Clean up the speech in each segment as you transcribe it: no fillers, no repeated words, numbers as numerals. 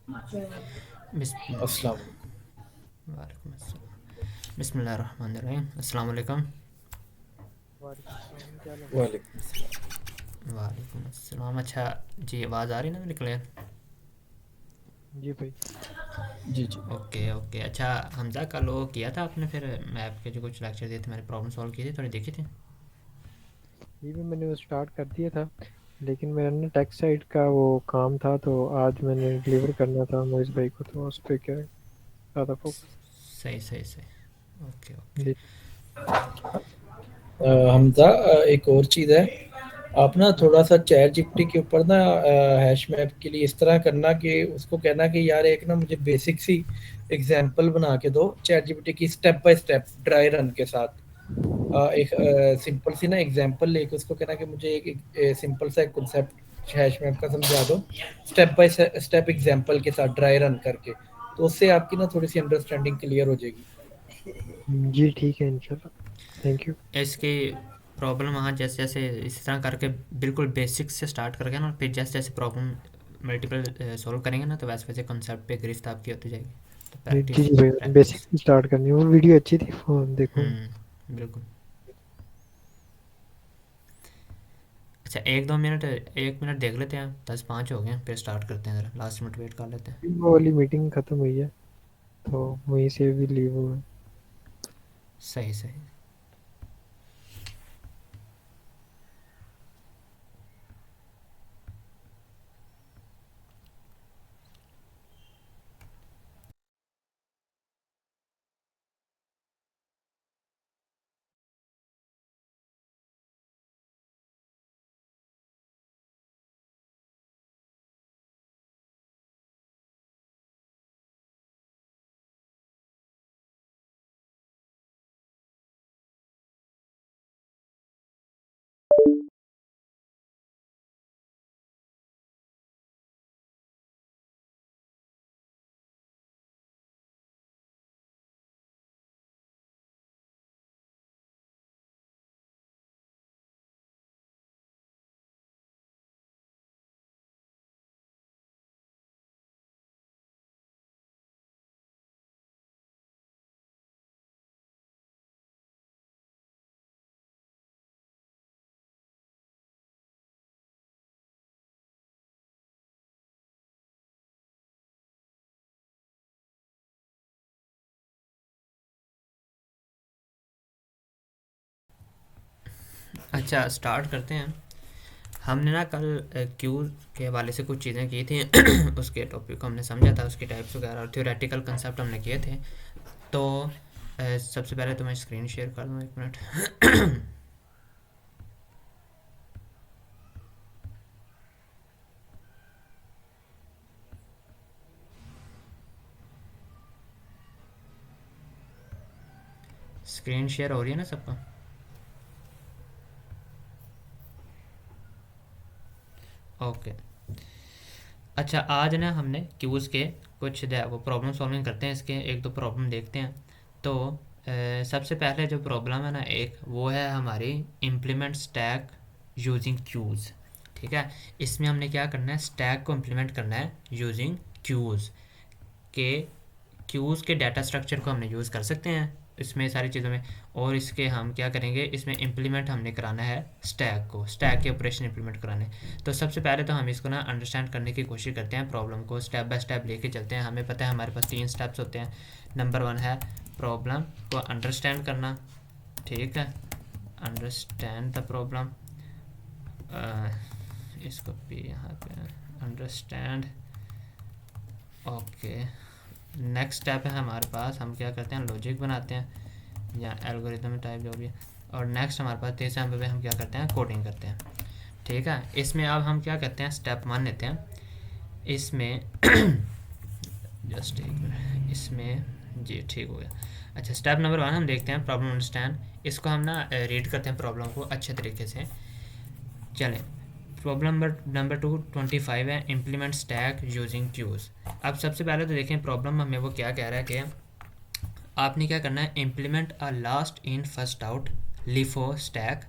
अस्सलाम बिस्मिल्लाह। वालेकुम। वालेकुम अस्सलाम। बिस्मिल्लाहिर्रहमानिर्रहीम। अस्सलाम वालेकुम। वालेकुम सलाम, क्या हाल है भाई? वालेकुम अस्सलाम। वालेकुम अस्सलाम। अच्छा जी, आवाज़ आ रही है ना मेरी क्लियर? जी भाई। जी जी। Okay okay. अच्छा हमज़ा, कल वो किया था आपने फिर मैप के जो कुछ लेक्चर दिए थे, मैंने प्रॉब्लम सॉल्व की थी, थोड़ी देखी थी? ये भी मैंने वो स्टार्ट कर दिया था, लेकिन मेरा ना टेक्स्ट साइड का वो काम था, तो आज मैंने डिलीवर करना था मोइस भाई को, तो उस पर क्या ज़्यादा फोकस। सही सही सही। Okay okay. जी। हमजा, एक और चीज़ है। आप ना हाँ। थोड़ा सा चैट जीपीटी के ऊपर ना हैश मैप के लिए इस तरह करना कि उसको कहना कि यार एक ना मुझे बेसिक सी एग्जांपल बना के दो चैट जीपीटी की, step by step dry run के साथ। एक सिंपल सी ना एग्जांपल लेके उसको कहना कि मुझे एक सिंपल सा कॉन्सेप्ट हैश मैप का समझा दो, स्टेप बाय स्टेप एग्जांपल के साथ ड्राई रन करके। तो उससे आपकी ना थोड़ी सी अंडरस्टैंडिंग क्लियर हो जाएगी। जी ठीक है, इंशाल्लाह। Thank you. इसकी प्रॉब्लम वहाँ जैसे जैसे इस तरह करके बिल्कुल बेसिक से स्टार्ट करके ना, फिर जैसे जैसे प्रॉब्लम मल्टीपल सॉल्व करेंगे ना, तो वैसे वैसे कंसेप्ट पे गिरफ्त आपकी होती जाएगी। तो जी प्रैक्टिस जी भाई, बेसिक प्रैक्टिस। से स्टार्ट करनी है। वो वीडियो अच्छी थी, फोन देखूंगा। बिल्कुल। अच्छा, 1-2 मिनट, 1 मिनट देख लेते हैं, 10-5 हो गए हैं, फिर स्टार्ट करते हैं, ज़रा लास्ट मिनट वेट कर लेते हैं। वो वाली मीटिंग खत्म हुई है, तो वहीं से भी लीव हुआ है। सही सही। अच्छा, स्टार्ट करते हैं। हमने ना कल क्यू के हवाले से कुछ चीज़ें की थी उसके टॉपिक को हमने समझा था, उसके टाइप्स वगैरह और थ्योरेटिकल कंसेप्ट हमने किए थे। तो सबसे पहले तो मैं स्क्रीन शेयर कर दूँ, 1 मिनट। स्क्रीन शेयर हो रही है ना सबको? ओके। अच्छा, आज ना हमने क्यूज़ के कुछ वो प्रॉब्लम सॉल्विंग करते हैं, इसके 1-2 प्रॉब्लम देखते हैं। तो सबसे पहले जो प्रॉब्लम है ना, एक वो है हमारी इम्प्लीमेंट स्टैक यूजिंग क्यूज़। ठीक है। इसमें हमने क्या करना है, स्टैक को इम्प्लीमेंट करना है यूजिंग क्यूज़ के। क्यूज़ के डाटा स्ट्रक्चर को हमने यूज़ कर सकते हैं इसमें सारी चीज़ों में। और इसके हम क्या करेंगे, इसमें इम्प्लीमेंट हमने कराना है स्टैक को, स्टैक के ऑपरेशन इम्प्लीमेंट कराने। तो सबसे पहले तो हम इसको ना अंडरस्टैंड करने की कोशिश करते हैं, प्रॉब्लम को स्टेप बाय स्टेप लेके चलते हैं। हमें पता है हमारे पास 3 स्टेप्स होते हैं। नंबर 1 है प्रॉब्लम को अंडरस्टैंड करना। ठीक है, अंडरस्टैंड द प्रॉब्लम। इसको भी यहाँ पे अंडरस्टैंड। ओके। नेक्स्ट स्टेप है हमारे पास, हम क्या करते हैं, लॉजिक बनाते हैं या एल्गोरिथम टाइप जो भी है। और नेक्स्ट हमारे पास तीसरे नंबर पे हम क्या करते हैं, कोडिंग करते हैं। ठीक है। इसमें अब हम क्या करते हैं, स्टेप 1 लेते हैं इसमें। जस्ट 1 मिनट इसमें। जी ठीक हो गया। अच्छा, स्टेप नंबर 1 हम देखते हैं प्रॉब्लम अंडरस्टैंड। इसको हम ना रीड करते हैं प्रॉब्लम को अच्छे तरीके से। चलें। प्रॉब्लम नंबर 225 है, इम्प्लीमेंट स्टैक यूजिंग क्यूज़। अब सबसे पहले तो देखें प्रॉब्लम हमें वो क्या कह रहा है कि आपने क्या करना है, implement a last in first out LIFO stack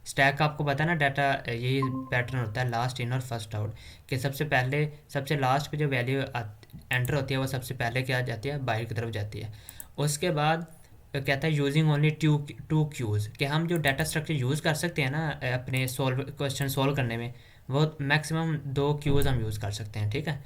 stack का आपको पता है ना डाटा, यही पैटर्न होता है लास्ट इन और फर्स्ट आउट, कि सबसे पहले सबसे लास्ट पे जो वैल्यू एंटर होती है वो सबसे पहले क्या जाती है, बाहर की तरफ जाती है। उसके बाद कहता है यूजिंग ओनली टू क्यूज़, कि हम जो डाटा स्ट्रक्चर यूज़ कर सकते हैं ना अपने क्वेश्चन सॉल्व करने में, वो मैक्सिमम 2 क्यूज़ हम यूज़ कर सकते हैं, ठीक है।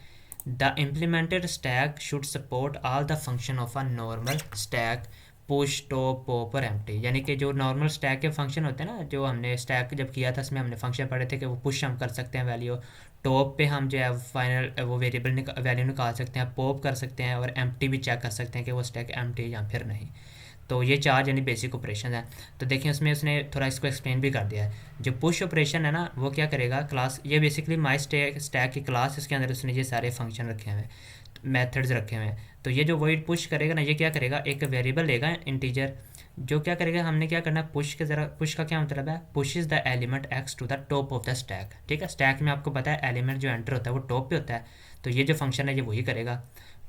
The implemented stack should support all the function of a normal stack, push, top, pop और एम्प्टी। यानी कि जो नॉर्मल स्टैक के फंक्शन होते हैं ना, जो हमने स्टैक जब किया था उसमें हमने फंक्शन पढ़े थे कि वो पुश हम कर सकते हैं वैल्यू, टॉप पे हम जो है फाइनल वो वेरिएबल वैल्यू निकाल सकते हैं, पॉप कर सकते हैं, और एम्प्टी भी चेक कर सकते हैं कि वो स्टैक एम्प्टी है या फिर नहीं। तो ये 4 यानी बेसिक ऑपरेशन है। तो देखिए उसमें उसने थोड़ा इसको एक्सप्लेन भी कर दिया है। जो पुश ऑपरेशन है ना वो क्या करेगा, क्लास, ये बेसिकली माई स्टैक की क्लास, इसके अंदर उसने ये सारे फंक्शन रखे हुए हैं, मेथड्स रखे हुए हैं। तो ये जो वॉइड पुश करेगा ना, ये क्या करेगा, एक वेरिएबल लेगा इंटीजर, जो क्या करेगा, हमने क्या करना है, पुश के ज़रा, पुश का क्या मतलब है, push is the element X to the top of the stack, ठीक है। स्टैक में आपको पता है एलिमेंट जो एंटर होता है वो टॉप पे होता है, तो ये जो फंक्शन है ये वही करेगा।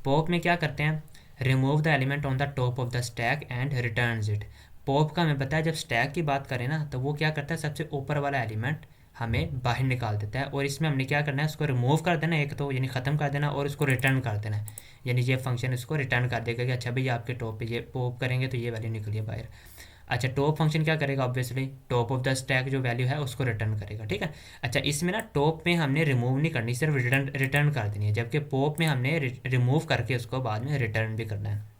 पॉप में क्या करते हैं, remove the element on the top of the stack and returns it. Pop का हमें पता है जब स्टैक की बात करें ना तो वो क्या करता है, सबसे ऊपर वाला एलिमेंट हमें बाहर निकाल देता है, और इसमें हमने क्या करना है, उसको रिमूव कर देना एक तो, यानी ख़त्म कर देना, और उसको रिटर्न कर देना है, यानी ये फंक्शन इसको रिटर्न कर देगा कि अच्छा भाई आपके टॉप पे ये पॉप करेंगे तो ये वैल्यू निकली है बाहर। अच्छा, टॉप फंक्शन क्या करेगा, obviously top of the stack जो वैल्यू है उसको रिटर्न करेगा, ठीक है। अच्छा, इसमें ना टॉप में हमने रिमूव नहीं करनी, सिर्फ रिटर्न रिटर्न कर देनी है, जबकि पॉप में हमने रिमूव करके उसको बाद में रिटर्न भी करना है।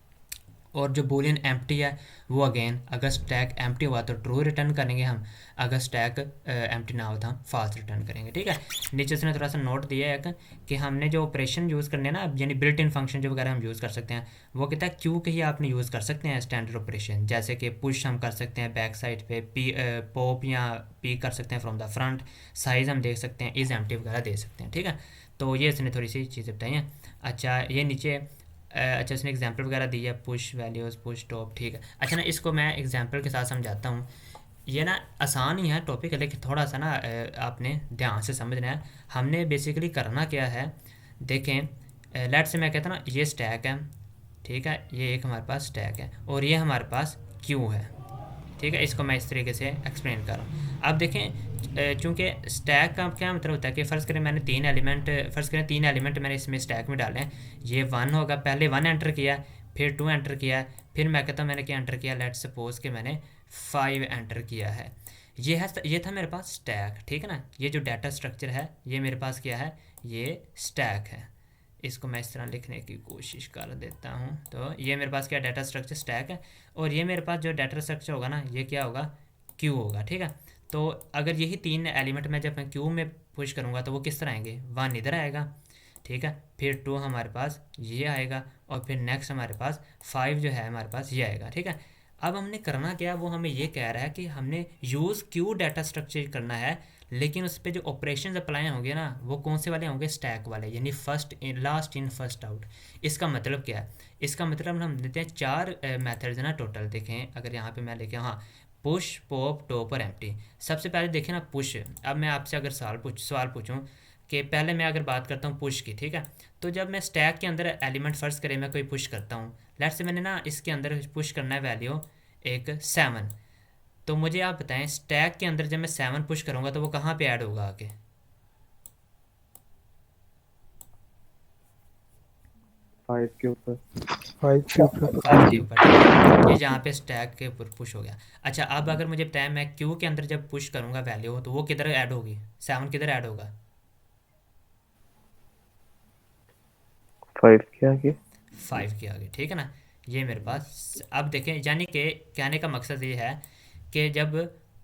और जो बूलियन एम्प्टी है वो अगेन, अगर स्टैक एम्प्टी हुआ तो ट्रू रिटर्न करेंगे हम, अगर स्टैक एम्प्टी ना हो तो हम फाल्स रिटर्न करेंगे, ठीक है। नीचे उसने थोड़ा सा नोट दिया है कि हमने जो ऑपरेशन यूज़ करने हैं ना, यानी बिल्ट इन फंक्शन जो वगैरह हम यूज़ कर सकते हैं, वो कहता है क्यू के ही आपने यूज़ कर सकते हैं स्टैंडर्ड ऑपरेशन, जैसे कि पुश हम कर सकते हैं बैक साइड पे, पी पॉप या पी कर सकते हैं फ्रॉम द फ्रंट, साइज़ हम देख सकते हैं, इज़ एम्प्टी वगैरह दे सकते हैं, ठीक है। तो ये इसने थोड़ी सी चीज़ें बताई हैं। अच्छा, ये नीचे अच्छा इसने एग्जांपल वगैरह दी है, पुश वैल्यूज़, पुश टॉप, ठीक है। अच्छा ना, इसको मैं एग्जांपल के साथ समझाता हूँ। ये ना आसान ही है टॉपिक, लेकिन थोड़ा सा ना आपने ध्यान से समझना है। हमने बेसिकली करना क्या है, देखें, लेट से मैं कहता ना ये स्टैक है, ठीक है, ये एक हमारे पास स्टैक है और ये हमारे पास क्यू है, ठीक है। इसको मैं इस तरीके से एक्सप्लेन कर रहा हूँ। अब देखें, चूँकि स्टैक का क्या मतलब होता है कि फ़र्ज़ करें मैंने 3 एलिमेंट मैंने इसमें स्टैक में डाले हैं। ये 1 होगा, पहले 1 एंटर किया, फिर 2 एंटर किया, फिर मैं कहता हूँ मैंने क्या एंटर किया, लेट्स सपोज कि मैंने 5 एंटर किया है। ये था मेरे पास स्टैक, ठीक है ना। ये जो डाटा स्ट्रक्चर है ये मेरे पास क्या है, ये स्टैक है। इसको मैं इस तरह लिखने की कोशिश कर देता हूँ। तो ये मेरे पास क्या डाटा स्ट्रक्चर स्टैक है, और ये मेरे पास जो डाटा स्ट्रक्चर होगा ना ये क्या होगा, क्यू होगा, ठीक है। तो अगर यही 3 एलिमेंट मैं जब मैं क्यू में पुश करूँगा तो वो किस तरह आएंगे, 1 इधर आएगा, ठीक है, फिर 2 हमारे पास ये आएगा, और फिर नेक्स्ट हमारे पास 5 जो है हमारे पास ये आएगा, ठीक है। अब हमने करना क्या, वो हमें ये कह रहा है कि हमने यूज़ क्यू डाटा स्ट्रक्चर करना है, लेकिन उस पर जो ऑपरेशंस अप्लाई होंगे ना वो कौन से वाले होंगे, स्टैक वाले, यानी first in, last in first out. इसका मतलब क्या है, इसका मतलब हम देते हैं 4 मेथड्स ना टोटल। देखें अगर यहाँ पे मैं लेके, हाँ, पुश, पॉप, टॉप और एम्प्टी। सबसे पहले देखें ना पुश। अब मैं आपसे अगर सवाल पूछूं कि पहले मैं अगर बात करता हूँ पुश की, ठीक है, तो जब मैं स्टैक के अंदर एलिमेंट फर्स्ट करे मैं कोई पुश करता हूँ, लेट्स से मैंने ना इसके अंदर पुश करना है वैल्यू एक 7, तो मुझे आप बताएं स्टैक के अंदर जब मैं 7 पुश करूँगा तो वो कहाँ पे ऐड होगा आके, 5 के ऊपर। 5 के ऊपर। 5 के ऊपर, ठीक है। ये जहाँ पे स्टैक के ऊपर पुश हो गया। अच्छा, अब अगर मुझे बताएं मैं क्यू के अंदर जब पुश करूँगा वैल्यू तो वो किधर ऐड होगी, 7 किधर ऐड होगा, 5 के आगे। 5 के आगे, ठीक है ना। ये मेरे पास, अब देखें, यानी कि कहने का मकसद ये है कि जब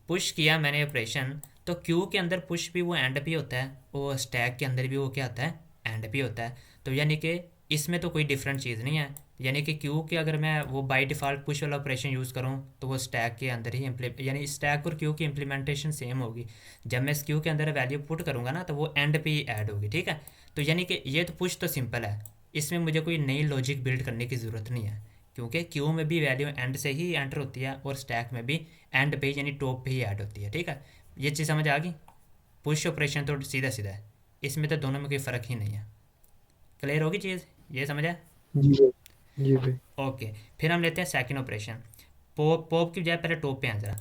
पुश किया मैंने ऑपरेशन तो क्यू के अंदर पुश भी वो एंड भी होता है, और स्टैक के अंदर भी वो क्या होता है, एंड भी होता है। तो यानी कि इसमें तो कोई डिफरेंट चीज़ नहीं है, यानी कि क्यू के अगर मैं वो बाय डिफ़ॉल्ट पुश वाला ऑपरेशन यूज़ करूँ तो वो स्टैक के अंदर ही यानी स्टैक और क्यू की इम्प्लीमेंटेशन सेम होगी। जब मैं इस क्यू के अंदर वैल्यू पुट करूँगा ना तो वो एंड पे ही ऐड होगी, ठीक है। तो यानी कि ये तो पुश तो सिंपल है, इसमें मुझे कोई नई लॉजिक बिल्ड करने की ज़रूरत नहीं है, क्योंकि क्यू में भी वैल्यू एंड से ही एंटर होती है और स्टैक में भी एंड पे ही यानी टॉप पे ही ऐड होती है, ठीक है। ये चीज़ समझ आ गई। पुश ऑपरेशन तो सीधा सीधा है, इसमें तो दोनों में कोई फ़र्क ही नहीं है। क्लियर होगी चीज़, ये समझ आया। जी भाई, जी भाई। ओके, फिर हम लेते हैं सेकंड ऑपरेशन। पॉप की बजाय पहले टॉप पे आए ज़रा।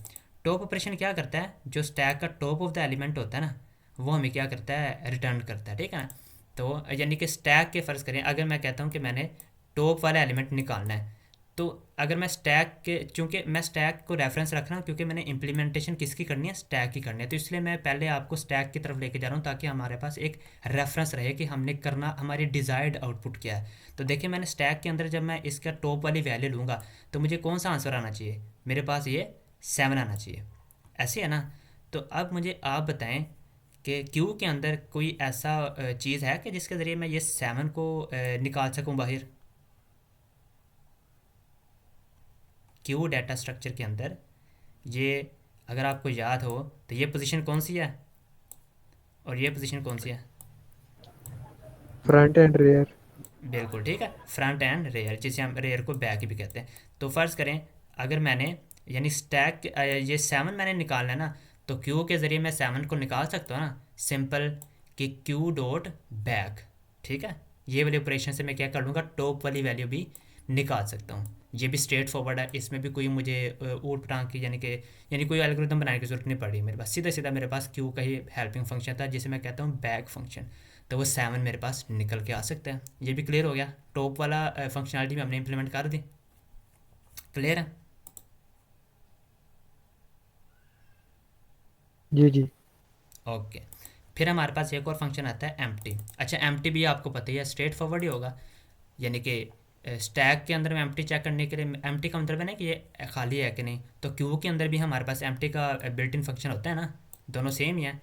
टॉप ऑपरेशन क्या करता है, जो स्टैक का टॉप ऑफ द एलिमेंट होता है ना, वो हमें क्या करता है, रिटर्न करता है, ठीक है ना। तो यानी कि स्टैक के फ़र्ज़ करें, अगर मैं कहता हूँ कि मैंने टॉप वाला एलिमेंट निकालना है, तो अगर मैं स्टैक के, चूँकि मैं स्टैक को रेफरेंस रख रहा हूँ क्योंकि मैंने इम्प्लीमेंटेशन किसकी करनी है, स्टैक की करनी है, तो इसलिए मैं पहले आपको स्टैक की तरफ लेके जा रहा हूँ ताकि हमारे पास एक रेफरेंस रहे कि हमने करना, हमारी डिज़ायर्ड आउटपुट क्या है। तो देखिए मैंने स्टैक के अंदर जब मैं इसका टॉप वाली वैल्यू लूँगा तो मुझे कौन सा आंसर आना चाहिए, मेरे पास ये 7 आना चाहिए, ऐसे है ना। तो अब मुझे आप बताएं कि क्यू के अंदर कोई ऐसा चीज़ है कि जिसके ज़रिए मैं ये 7 को निकाल सकूं बाहर। क्यू डाटा स्ट्रक्चर के अंदर ये, अगर आपको याद हो तो ये पोजीशन कौन सी है और ये पोजीशन कौन सी है। Front end rear. बिल्कुल ठीक है, फ्रंट एंड रेयर, जिसे हम रेयर को बैक भी कहते हैं। तो फ़र्ज़ करें अगर मैंने, यानी स्टैक ये 7 मैंने निकालना है ना, तो क्यू के ज़रिए मैं 7 को निकाल सकता हूँ ना, सिंपल कि क्यू डॉट बैक, ठीक है। ये वाले ऑपरेशन से मैं क्या कर लूँगा, टॉप वाली वैल्यू भी निकाल सकता हूँ। ये भी स्ट्रेट फॉरवर्ड है, इसमें भी कोई मुझे ऊट पटांग की यानी कोई एल्गोरिथम बनाने की ज़रूरत नहीं पड़ी मेरे पास, सीधा सीधा मेरे पास क्यू का ही हेल्पिंग फंक्शन था जिसे मैं कहता हूँ बैक फंक्शन। तो वो 7 मेरे पास निकल के आ सकता है। ये भी क्लियर हो गया, टॉप वाला फंक्शनलिटी भी हमने इम्प्लीमेंट कर दी, क्लियर है। जी जी। ओके, फिर हमारे पास एक और फंक्शन आता है एम्प्टी। अच्छा एम्प्टी भी आपको पता ही है, स्ट्रेट फॉरवर्ड ही होगा, यानी कि स्टैक के अंदर में एम्प्टी चेक करने के लिए, एम्प्टी का मतलब है ना कि ये खाली है कि नहीं, तो क्यू के अंदर भी हमारे पास एम्प्टी का बिल्ट इन फंक्शन होता है ना, दोनों सेम ही है,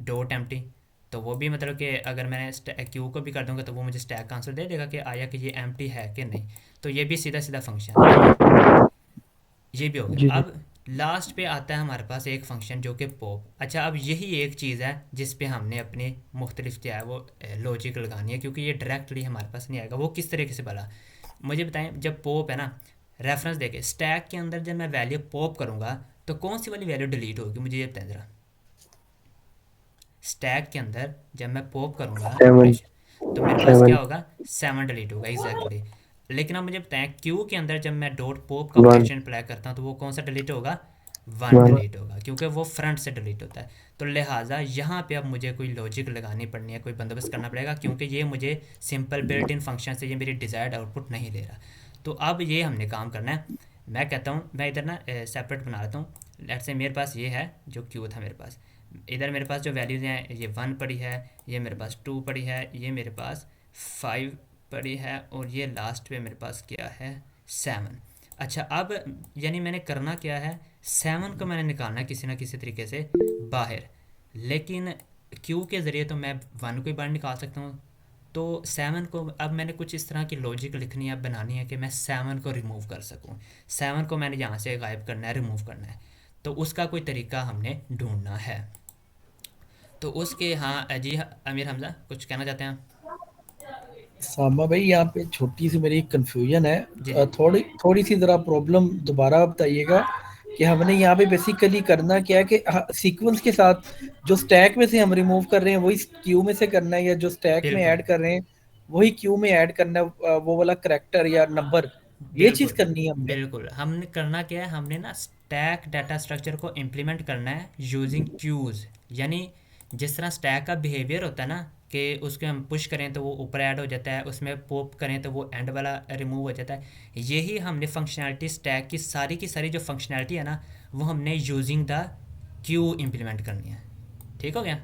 डॉट एम्प्टी। तो वो भी मतलब कि अगर मैंने क्यू को भी कर दूंगा तो वो मुझे स्टैक का आंसर दे देगा कि आया कि ये एम्प्टी है कि नहीं। तो ये भी सीधा सीधा फंक्शन है, ठीक है, ये भी हो गया। जी जी। अब लास्ट पे आता है हमारे पास एक फंक्शन जो कि पॉप। अच्छा अब यही एक चीज़ है जिस पे हमने अपनी मुख्तलिफ जो है वो लॉजिक लगानी है, क्योंकि ये डायरेक्टली हमारे पास नहीं आएगा। वो किस तरीके से भला मुझे बताएं, जब पॉप है ना, रेफरेंस देके स्टैक के अंदर जब मैं वैल्यू पॉप करूँगा तो कौन सी वाली वैल्यू डिलीट होगी, मुझे ये बताएं ज़रा। स्टैक के अंदर जब मैं पॉप करूँगा 7 ऑपरेशन, तो मेरे पास क्या 7 होगा, 7 डिलीट होगा, एग्जैक्टली। लेकिन अब मुझे बताएं क्यू के अंदर जब मैं डॉट पॉप का 1 ऑपरेशन अप्लाई करता हूँ तो वो कौन सा डिलीट होगा, 1 1। डिलीट होगा, क्योंकि वो फ्रंट से डिलीट होता है। तो लिहाजा यहाँ पे अब मुझे कोई लॉजिक लगानी पड़नी है, कोई बंदोबस्त करना पड़ेगा, क्योंकि ये मुझे सिंपल बिल्ट इन फंक्शन से ये मेरी डिज़ायर्ड आउटपुट नहीं ले रहा। तो अब ये हमने काम करना है। मैं कहता हूँ मैं इधर ना सेपरेट बना लेता हूँ। लेट से मेरे पास ये है जो क्यू था मेरे पास, इधर मेरे पास जो वैल्यूज़ हैं ये 1 पड़ी है, ये मेरे पास 2 पड़ी है, ये मेरे पास 5 पड़ी है, और ये लास्ट पे मेरे पास क्या है, 7। अच्छा अब यानी मैंने करना क्या है, 7 को मैंने निकालना है किसी ना किसी तरीके से बाहर, लेकिन क्यू के ज़रिए तो मैं 1 को ही बाहर निकाल सकता हूँ। तो 7 को अब मैंने कुछ इस तरह की लॉजिक लिखनी है, बनानी है कि मैं 7 को रिमूव कर सकूँ। 7 को मैंने यहाँ से गायब करना है, रिमूव करना है, तो उसका कोई तरीका हमने ढूंढना है। तो उसके, हाँ जी हाँ, अमीर हमज़ा कुछ कहना चाहते हैं आप? सामा भाई यहाँ पे छोटी सी मेरी कंफ्यूजन है। जी जी। थोड़ी थोड़ी सी जरा प्रॉब्लम दोबारा बताइएगा कि हमने यहाँ पे बेसिकली करना क्या है कि सीक्वेंस के साथ जो स्टैक में से हम रिमूव कर रहे हैं वही क्यू में से करना है, या जो स्टैक में बिल्कुल ऐड कर रहे हैं वही क्यू में ऐड करना है, वो वाला करेक्टर या नंबर, ये चीज बिल्कुल करनी है हमने। बिल्कुल, हमने करना क्या है, हमने ना स्टैक डाटा स्ट्रक्चर को इम्प्लीमेंट करना है यूजिंग क्यूज़। यानी जिस तरह स्टैक का बिहेवियर होता है ना कि उसके हम पुश करें तो वो ऊपर ऐड हो जाता है, उसमें पॉप करें तो वो एंड वाला रिमूव हो जाता है, यही हमने फंक्शनैलिटी स्टैक की सारी जो फंक्शनैलिटी है ना वो हमने यूजिंग द क्यू इम्प्लीमेंट करनी है। ठीक हो गया।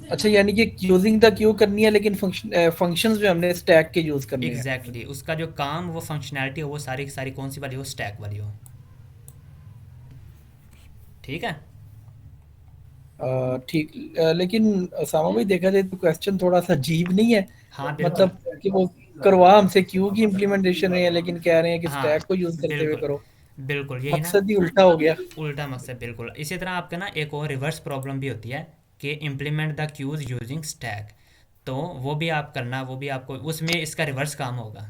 अच्छा यानी कि यूजिंग द क्यू करनी है, लेकिन फंक्शंस जो हमने स्टैक के यूज करने हैं। एग्जैक्टली उसका जो काम, वो फंक्शनैलिटी हो, वो सारी की सारी कौन सी वाली हो, स्टैक वाली हो। ठीक है। ठीक। लेकिन सामा भाई देखा जाए तो क्वेश्चन थोड़ा सा अजीब नहीं है, हाँ बिल्कुल। मतलब कि वो करवा हमसे क्यू की इम्प्लीमेंटेशन है लेकिन कह रहे हैं कि स्टैक हाँ को यूज करते हुए बिल्कुल करो। बिल्कुल, यही ना, मकसद ही उल्टा हो गया। उल्टा मकसद, बिल्कुल। इसी तरह आपका ना एक और रिवर्स प्रॉब्लम भी होती है कि implement the queues using stack, तो वो भी आप करना, वो भी आपको उसमें इसका रिवर्स काम होगा।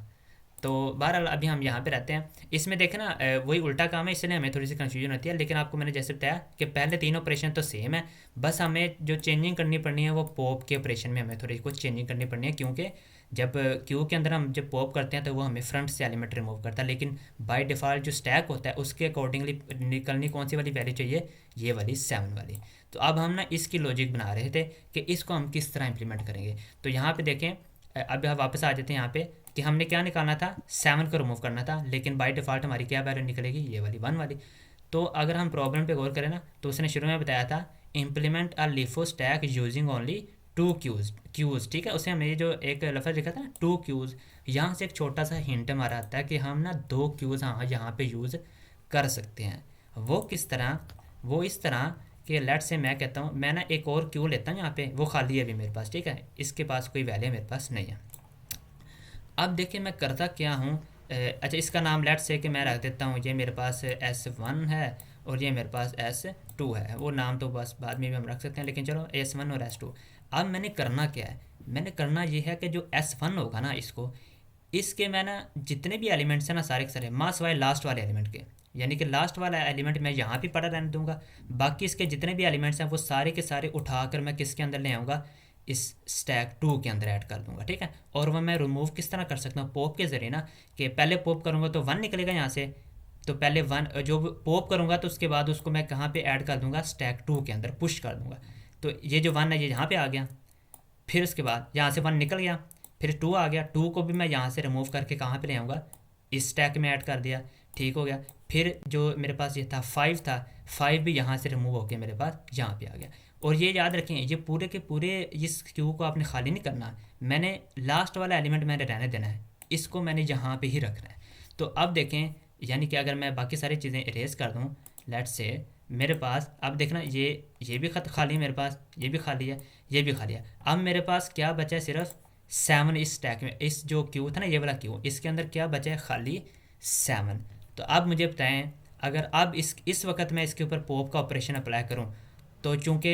तो बहरहाल अभी हम यहाँ पे रहते हैं। इसमें देखें ना वही उल्टा काम है, इसलिए हमें थोड़ी सी कन्फ्यूजन होती है, लेकिन आपको मैंने जैसे बताया कि पहले तीन ऑपरेशन तो सेम है, बस हमें जो चेंजिंग करनी पड़नी है वो पॉप के ऑपरेशन में हमें थोड़ी कुछ चेंजिंग करनी पड़नी है, क्योंकि जब क्यू के अंदर हम जब पॉप करते हैं तो वो हमें फ्रंट से एलिमेंट रिमूव करता है, लेकिन बाय डिफ़ॉल्ट जो स्टैक होता है उसके अकॉर्डिंगली निकलनी कौन सी वाली वैल्यू चाहिए, ये वाली 7 वाली। तो अब हम ना इसकी लॉजिक बना रहे थे कि इसको हम किस तरह इंप्लीमेंट करेंगे। तो यहाँ पे देखें, अब हम वापस आ जाते हैं यहाँ पे कि हमने क्या निकालना था, 7 को रिमूव करना था, लेकिन बाय डिफ़ॉल्ट हमारी क्या वैल्यू निकलेगी, ये वाली 1 वाली। तो अगर हम प्रॉब्लम पे गौर करें ना, तो उसने शुरू में बताया था implement a LIFO stack using only 2 queues, ठीक है। उसे हमें ये जो एक लफ्ज़ लिखा था ना 2 क्यूज़, यहाँ से एक छोटा सा हिंट हमारा आता है कि हम ना 2 क्यूज़ हाँ यहाँ पे यूज़ कर सकते हैं। वो किस तरह, वो इस तरह कि लेट से मैं कहता हूँ मैं ना एक और क्यू लेता हूँ, यहाँ पे वो खाली है अभी मेरे पास, ठीक है, इसके पास कोई वैल्यू मेरे पास नहीं है। अब देखिए मैं करता क्या हूँ, अच्छा इसका नाम लेट से कि मैं रख देता हूँ, ये मेरे पास S1 है और ये मेरे पास S2 है, वो नाम तो बस बाद में भी हम रख सकते हैं, लेकिन चलो S1 और S2। अब मैंने करना क्या है, मैंने करना ये है कि जो S1 होगा ना, इसके मैं ना जितने भी एलिमेंट्स हैं ना सारे के सारे मास वाले लास्ट वाले एलिमेंट के, यानी कि लास्ट वाला एलिमेंट मैं यहाँ भी पड़ा रहने दूंगा, बाकी इसके जितने भी एलिमेंट्स हैं वो सारे के सारे उठाकर मैं किसके अंदर ले आऊँगा, इस स्टैक 2 के अंदर ऐड कर दूंगा, ठीक है। और वह मैं रिमूव किस तरह कर सकता हूँ, पॉप के ज़रिए ना, कि पहले पॉप करूँगा तो 1 निकलेगा यहाँ से, तो पहले 1 जो पॉप करूँगा तो उसके बाद उसको मैं कहाँ पे ऐड कर दूँगा, स्टैक 2 के अंदर पुश कर दूँगा। तो ये जो 1 है ये यहाँ पे आ गया, फिर उसके बाद यहाँ से 1 निकल गया, फिर 2 आ गया, 2 को भी मैं यहाँ से रिमूव करके कहाँ पे ले आऊँगा, इस स्टैक में ऐड कर दिया, ठीक हो गया। फिर जो मेरे पास ये था 5 था, 5 भी यहाँ से रिमूव होके मेरे पास यहाँ पे आ गया। और ये याद रखें ये पूरे के पूरे इस क्यू को आपने खाली नहीं करना, मैंने लास्ट वाला एलिमेंट मैंने रहने देना है, इसको मैंने यहाँ पे ही रखना है। तो अब देखें, यानी कि अगर मैं बाकी सारी चीज़ें इरेज कर दूँ, लेट से मेरे पास अब देखना ये भी खत खाली है मेरे पास, ये भी खाली है, ये भी खाली है। अब मेरे पास क्या बचा है, सिर्फ 7 इस स्टैक में, इस जो क्यू था ना ये वाला क्यू, इसके अंदर क्या बचा है, खाली 7। तो अब मुझे बताएं, अगर अब इस वक्त मैं इसके ऊपर पॉप का ऑपरेशन अप्लाई करूं, तो चूंकि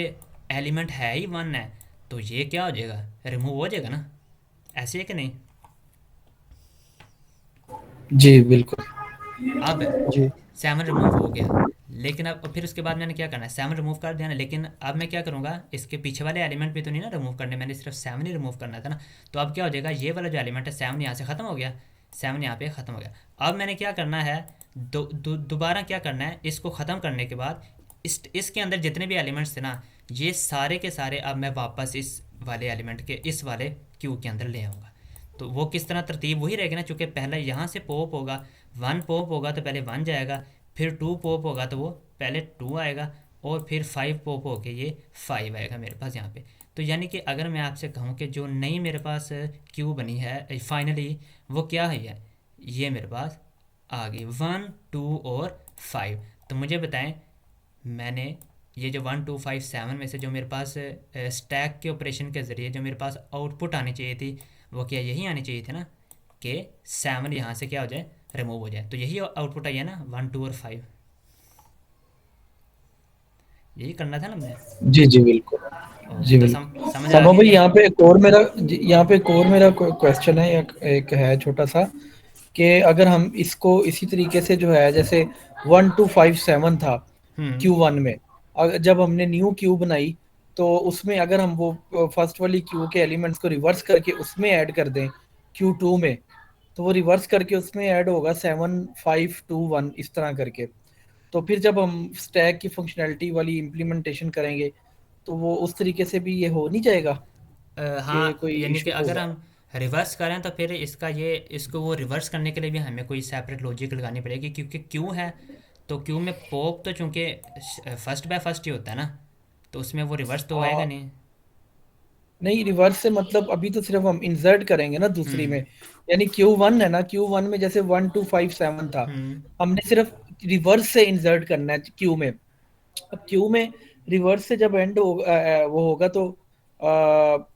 एलिमेंट है ही 1 है, तो ये क्या हो जाएगा, रिमूव हो जाएगा ना, ऐसे है कि नहीं। जी बिल्कुल। अब जी 7 रिमूव हो गया, लेकिन अब फिर उसके बाद मैंने क्या करना है, 7 रिमूव कर दिया ना, लेकिन अब मैं क्या करूँगा, इसके पीछे वाले एलिमेंट भी तो नहीं ना रिमूव करने, मैंने सिर्फ 7 ही रिमूव करना था ना। तो अब क्या हो जाएगा, ये वाला जो एलिमेंट है 7 यहाँ से ख़त्म हो गया, 7 यहाँ पे ख़त्म हो गया। अब मैंने क्या करना है, दोबारा क्या करना है, इसको ख़त्म करने के बाद इसके अंदर जितने भी एलिमेंट्स थे ना, ये सारे के सारे अब मैं वापस इस वाले एलिमेंट के इस वाले क्यू के अंदर ले आऊँगा। तो वो किस तरह तरतीब वही रहेगी ना, चूँकि पहले यहाँ से पॉप होगा, 1 पॉप होगा तो पहले 1 जाएगा, फिर 2 पॉप होगा तो वो पहले 2 आएगा, और फिर 5 पॉप होके ये 5 आएगा मेरे पास यहाँ पे। तो यानी कि अगर मैं आपसे कहूँ कि जो नई मेरे पास क्यू बनी है फाइनली, वो क्या है, ये मेरे पास आ गई 1 2 और 5। तो मुझे बताएं, मैंने ये जो 1 2 5 7 में से जो मेरे पास स्टैक के ऑपरेशन के ज़रिए जो मेरे पास आउटपुट आनी चाहिए थी, वो क्या यही आनी चाहिए थी ना, कि 7 यहाँ से क्या हो जाए, रिमूव हो जाए। तो यही आउटपुट आई है ना, 1 2 और 5, यही करना था ना हमने। जी जी बिल्कुल। ओके, जी तो बिल्कुल। समझ आ समा गई भाई, क्या। यहाँ पे एक और मेरा क्वेश्चन है, एक है छोटा सा, कि अगर हम इसको इसी तरीके से जो है, जैसे 1 2 5 7 था हम्म Q1 में, जब हमने न्यू क्यू बनाई, तो उसमें अगर हम वो फर्स्ट वाली क्यू के एलिमेंट्स को रिवर्स करके उसमें ऐड कर दें Q2 में, तो वो रिवर्स करके उसमें ऐड होगा 7 5 2 1 इस तरह करके। तो फिर जब हम स्टैक की फंक्शनैलिटी वाली इम्प्लीमेंटेशन करेंगे, तो वो उस तरीके से भी ये हो नहीं जाएगा कि हाँ, कोई यानी कि इशू अगर होगा। हम रिवर्स करें तो फिर इसको वो रिवर्स करने के लिए भी हमें कोई सेपरेट लॉजिक लगानी पड़ेगी, क्योंकि क्यू है, तो क्यू में पॉप तो चूंकि फर्स्ट बाय फर्स्ट ही होता है ना, तो उसमें वो रिवर्स तो आएगा आ, नहीं। नहीं, रिवर्स से मतलब अभी तो सिर्फ हम इंसर्ट करेंगे ना दूसरी हम्म में, यानी Q1 है ना, Q1 में जैसे 1 2 5 7 था, हम्म हमने सिर्फ रिवर्स से इंसर्ट करना है क्यू में। अब क्यू में रिवर्स से जब एंड होगा, वो होगा तो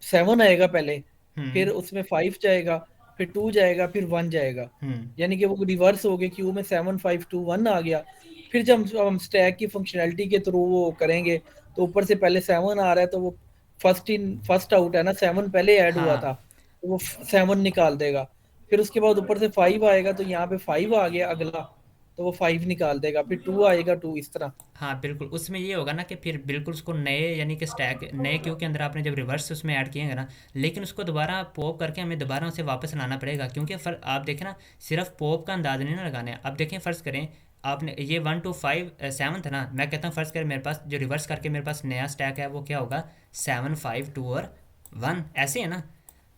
7 आएगा पहले, फिर हम्म उसमें 5 जाएगा, फिर 2 जाएगा, फिर 1 जाएगा, हम्म यानी कि वो रिवर्स हो गया, क्यू में 7 5 2 1 आ गया। फिर जब हम स्टैक की फंक्शनैलिटी के थ्रू वो करेंगे, तो ऊपर से पहले 7 आ रहा है, तो वो फर्स्ट इन फर्स्ट आउट है ना, 7 पहले ऐड हुआ था, हाँ तो वो 7 निकाल देगा। फिर उसके बाद ऊपर से 5 आएगा, तो यहाँ पे 5 आ गया अगला, तो वो 5 निकाल देगा, फिर 2 आएगा 2, इस तरह। हाँ बिल्कुल, उसमें ये होगा ना कि फिर बिल्कुल उसको नए यानी कि स्टैक नए क्यू के अंदर आपने जब रिवर्स उसमें ऐड किएंगे ना, लेकिन उसको दोबारा पॉप करके हमें दोबारा उसे वापस लाना पड़ेगा, क्योंकि आप देखें ना, सिर्फ पॉप का अंदाज़ नहीं ना लगाना है। अब देखें, फ़र्ज़ करें आपने ये 1 2 5 7 था ना, मैं कहता हूँ फ़र्ज़ करें मेरे पास जो रिवर्स करके मेरे पास नया स्टैक है वो क्या होगा, 7 5 2 और 1, ऐसे है ना।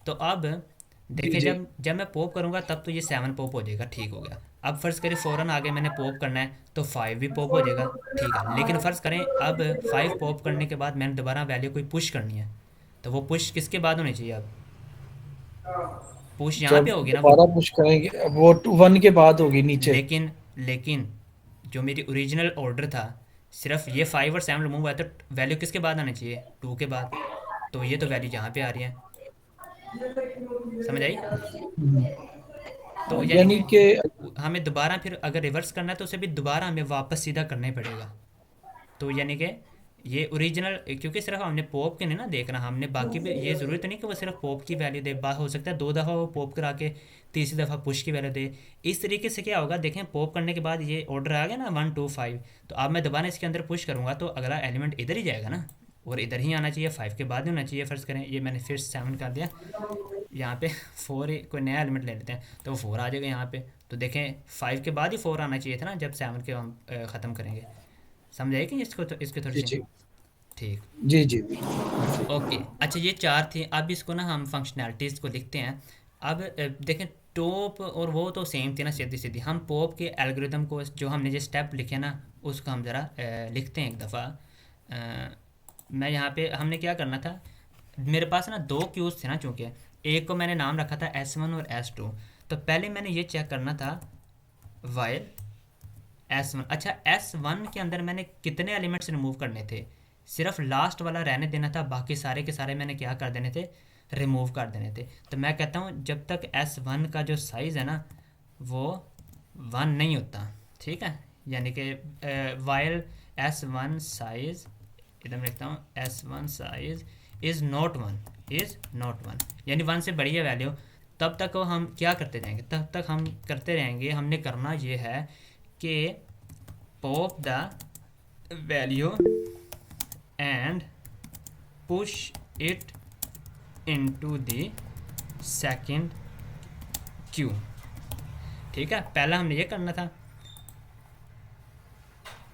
तो अब जी देखिए, जी जब जब मैं पॉप करूँगा तब तो ये 7 पॉप हो जाएगा, ठीक हो गया। अब फ़र्ज़ करें फ़ौरन आगे मैंने पॉप करना है तो 5 भी पॉप हो जाएगा, ठीक है। लेकिन फ़र्ज़ करें अब 5 पॉप करने के बाद मैंने दोबारा वैल्यू कोई पुश करनी है, तो वो पुश किसके बाद होनी चाहिए? अब पुश यहाँ जब पे होगी ना वो। दोबारा पुश करेंगे वो 1 के बाद होगी नीचे। लेकिन लेकिन जो मेरी ओरिजिनल ऑर्डर था, सिर्फ ये 5 और 7 रिमूव हुआ, तो वैल्यू किसके बाद आना चाहिए? 2 के बाद। तो ये तो वैल्यू यहाँ पे आ रही है, समझ आई? तो यानी कि यानी कि हमें दोबारा फिर अगर रिवर्स करना है तो उसे भी दोबारा हमें वापस सीधा करना ही पड़ेगा। तो यानी कि ये ओरिजिनल, क्योंकि सिर्फ हमने पॉप के नहीं ना देखना, हमने बाकी भी, ये ज़रूरी तो नहीं कि वो सिर्फ पॉप की वैल्यू दे, बात हो सकता है 2 दफ़ा वो पॉप करा के तीसरी दफ़ा पुश की वैल्यू दे। इस तरीके से क्या होगा, देखें पॉप करने के बाद ये ऑर्डर आ गया ना 1 2 5, तो अब मैं दोबारा इसके अंदर पुश करूँगा तो अगला एलिमेंट इधर ही जाएगा ना, और इधर ही आना चाहिए, 5 के बाद ही होना चाहिए। फ़र्ज़ करें ये मैंने फिर 7 कर दिया, यहाँ पे 4 कोई नया एलिमेंट ले लेते हैं तो वो 4 आ जाएगा यहाँ पे। तो देखें 5 के बाद ही 4 आना चाहिए था ना जब 7 के हम ख़त्म करेंगे। समझ आए कि इसको, तो इसके थोड़ी जी सी। जी ठीक। जी जी ओके, अच्छा ये 4 थी। अब इसको ना हम फंक्शनैलिटीज़ को लिखते हैं। अब देखें टॉप और वो तो सेम थी ना, सीधी सीधी। हम पॉप के एल्गोरिदम को, जो हमने जो स्टेप लिखे ना, उसको हम ज़रा लिखते हैं एक दफ़ा। मैं यहाँ पे हमने क्या करना था, मेरे पास ना 2 क्यूज़ थे ना, चूँकि एक को मैंने नाम रखा था S1 और S2। तो पहले मैंने ये चेक करना था वाइल S1। अच्छा, S1 के अंदर मैंने कितने एलिमेंट्स रिमूव करने थे? सिर्फ लास्ट वाला रहने देना था, बाकी सारे के सारे मैंने क्या कर देने थे, रिमूव कर देने थे। तो मैं कहता हूँ जब तक S1 का जो साइज़ है ना वो 1 नहीं होता, ठीक है, यानी कि वाइल S1 साइज़, इधर मैं लिखता हूँ S1 size is not 1, is not 1, यानी 1 से बड़ी है वैल्यू, तब तक वो हम क्या करते रहेंगे, तब तक हम करते रहेंगे। हमने करना ये है कि pop the value and push it into the second Q, ठीक है। पहला हमने ये करना था।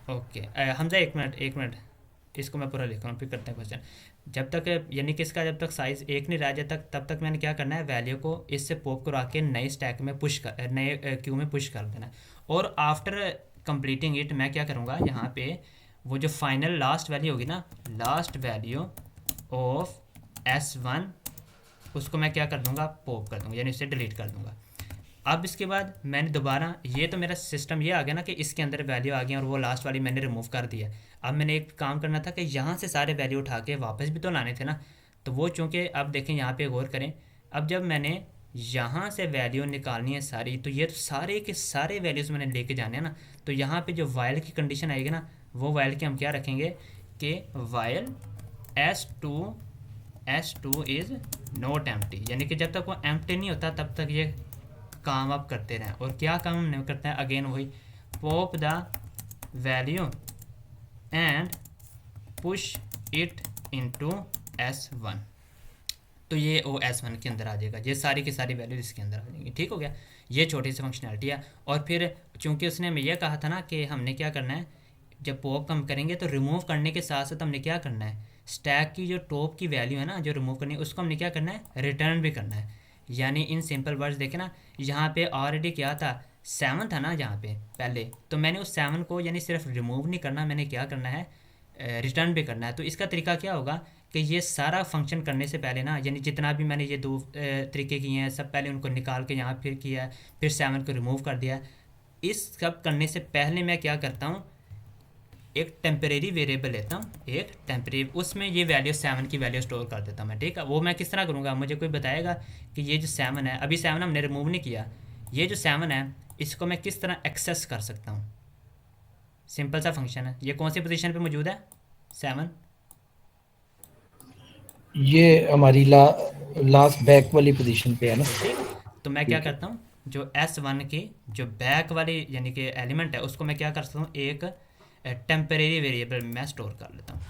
ओके हमजा, एक मिनट, इसको मैं पूरा लिख रहा हूँ फिर करते हैं क्वेश्चन। जब तक यानी कि इसका जब तक साइज़ 1 नहीं रह जाए तब तक मैंने क्या करना है, वैल्यू को इससे पॉप करा के नए स्टैक में पुश कर, नए क्यू में पुश कर देना है। और आफ्टर कंप्लीटिंग इट मैं क्या करूँगा, यहाँ पे वो जो फाइनल लास्ट वैल्यू होगी ना, लास्ट वैल्यू ऑफ S1, उसको मैं क्या कर दूँगा, पॉप कर दूँगा, यानी उसे डिलीट कर दूँगा। अब इसके बाद मैंने दोबारा, ये तो मेरा सिस्टम ये आ गया ना कि इसके अंदर वैल्यू आ गई और वो लास्ट वाली मैंने रिमूव कर दिया। अब मैंने एक काम करना था कि यहाँ से सारे वैल्यू उठा के वापस भी तो लाने थे ना। तो वो चूँकि अब देखें यहाँ पे गौर करें, अब जब मैंने यहाँ से वैल्यू निकालनी है सारी, तो ये तो सारे के सारे वैल्यूज़ मैंने लेके जाने हैं ना। तो यहाँ पे जो वाइल की कंडीशन आएगी ना, वो वाइल के हम क्या रखेंगे कि while S2 is not empty, यानी कि जब तक वो एम्प्टी नहीं होता तब तक ये काम आप करते रहें। और क्या काम हमने करते हैं, अगेन वही, pop the value and push it into S1। तो ये ओ S1 के अंदर आ जाएगा, ये सारी की सारी वैल्यू इसके अंदर आ जाएंगी, ठीक हो गया। ये छोटी सी फंक्शनैलिटी है। और फिर चूंकि उसने हमें यह कहा था ना कि हमने क्या करना है, जब पॉप कम करेंगे तो रिमूव करने के साथ साथ हमने क्या करना है, स्टैक की जो टॉप की वैल्यू है ना जो रिमूव करनी है, उसको हमने क्या करना है, रिटर्न भी करना है। यानी इन सिंपल वर्ड्स देखें ना, यहाँ पे ऑलरेडी क्या था, 7 था ना यहाँ पे पहले, तो मैंने उस 7 को यानी सिर्फ रिमूव नहीं करना, मैंने क्या करना है, रिटर्न भी करना है। तो इसका तरीका क्या होगा कि ये सारा फंक्शन करने से पहले ना, यानी जितना भी मैंने ये 2 तरीके किए हैं, सब पहले उनको निकाल के यहाँ फिर किया है, फिर 7 को रिमूव कर दिया। इस सब करने से पहले मैं क्या करता हूँ, एक टेम्परेरी वेरिएबल लेता हूँ, एक टेम्परेरी, उसमें ये वैल्यू 7 की वैल्यू स्टोर कर देता हूँ मैं, ठीक है। वो मैं किस तरह करूँगा, मुझे कोई बताएगा कि ये जो 7 है, अभी 7 हमने रिमूव नहीं किया, ये जो 7 है इसको मैं किस तरह एक्सेस कर सकता हूँ। सिंपल सा फंक्शन है। ये कौन सी पोजीशन पे मौजूद है, 7? ये हमारी लास्ट बैक वाली पोजीशन पे है ना। ठीक। तो मैं क्या ठीक है। करता हूँ, जो S1 की जो बैक वाली यानी कि एलिमेंट है उसको मैं क्या कर सकता हूँ, एक टेम्परेरी वेरिएबल में मैं स्टोर कर लेता हूँ।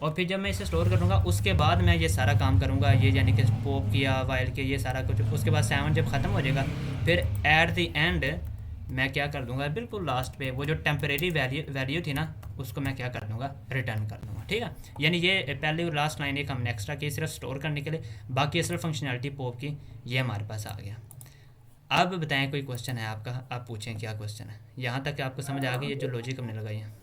और फिर जब मैं इसे स्टोर करूँगा उसके बाद मैं ये सारा काम करूँगा, ये यानी कि पॉप किया वाइल किया ये सारा कुछ, उसके बाद 7 जब ख़त्म हो जाएगा फिर एट द एंड मैं क्या कर दूंगा, बिल्कुल लास्ट पे वो जो टेम्परेरी वैल्यू वैल्यू थी ना उसको मैं क्या कर दूंगा, रिटर्न कर दूंगा। ठीक है, यानी ये पहले लास्ट लाइन एक हमने एक्स्ट्रा की सिर्फ स्टोर करने के लिए, बाकी असल फंक्शनैलिटी पॉप की ये हमारे पास आ गया। अब बताएं कोई क्वेश्चन है आपका, आप पूछें क्या क्वेश्चन है, यहाँ तक आपको समझ आ गई है जो लॉजिक हमने लगाई है।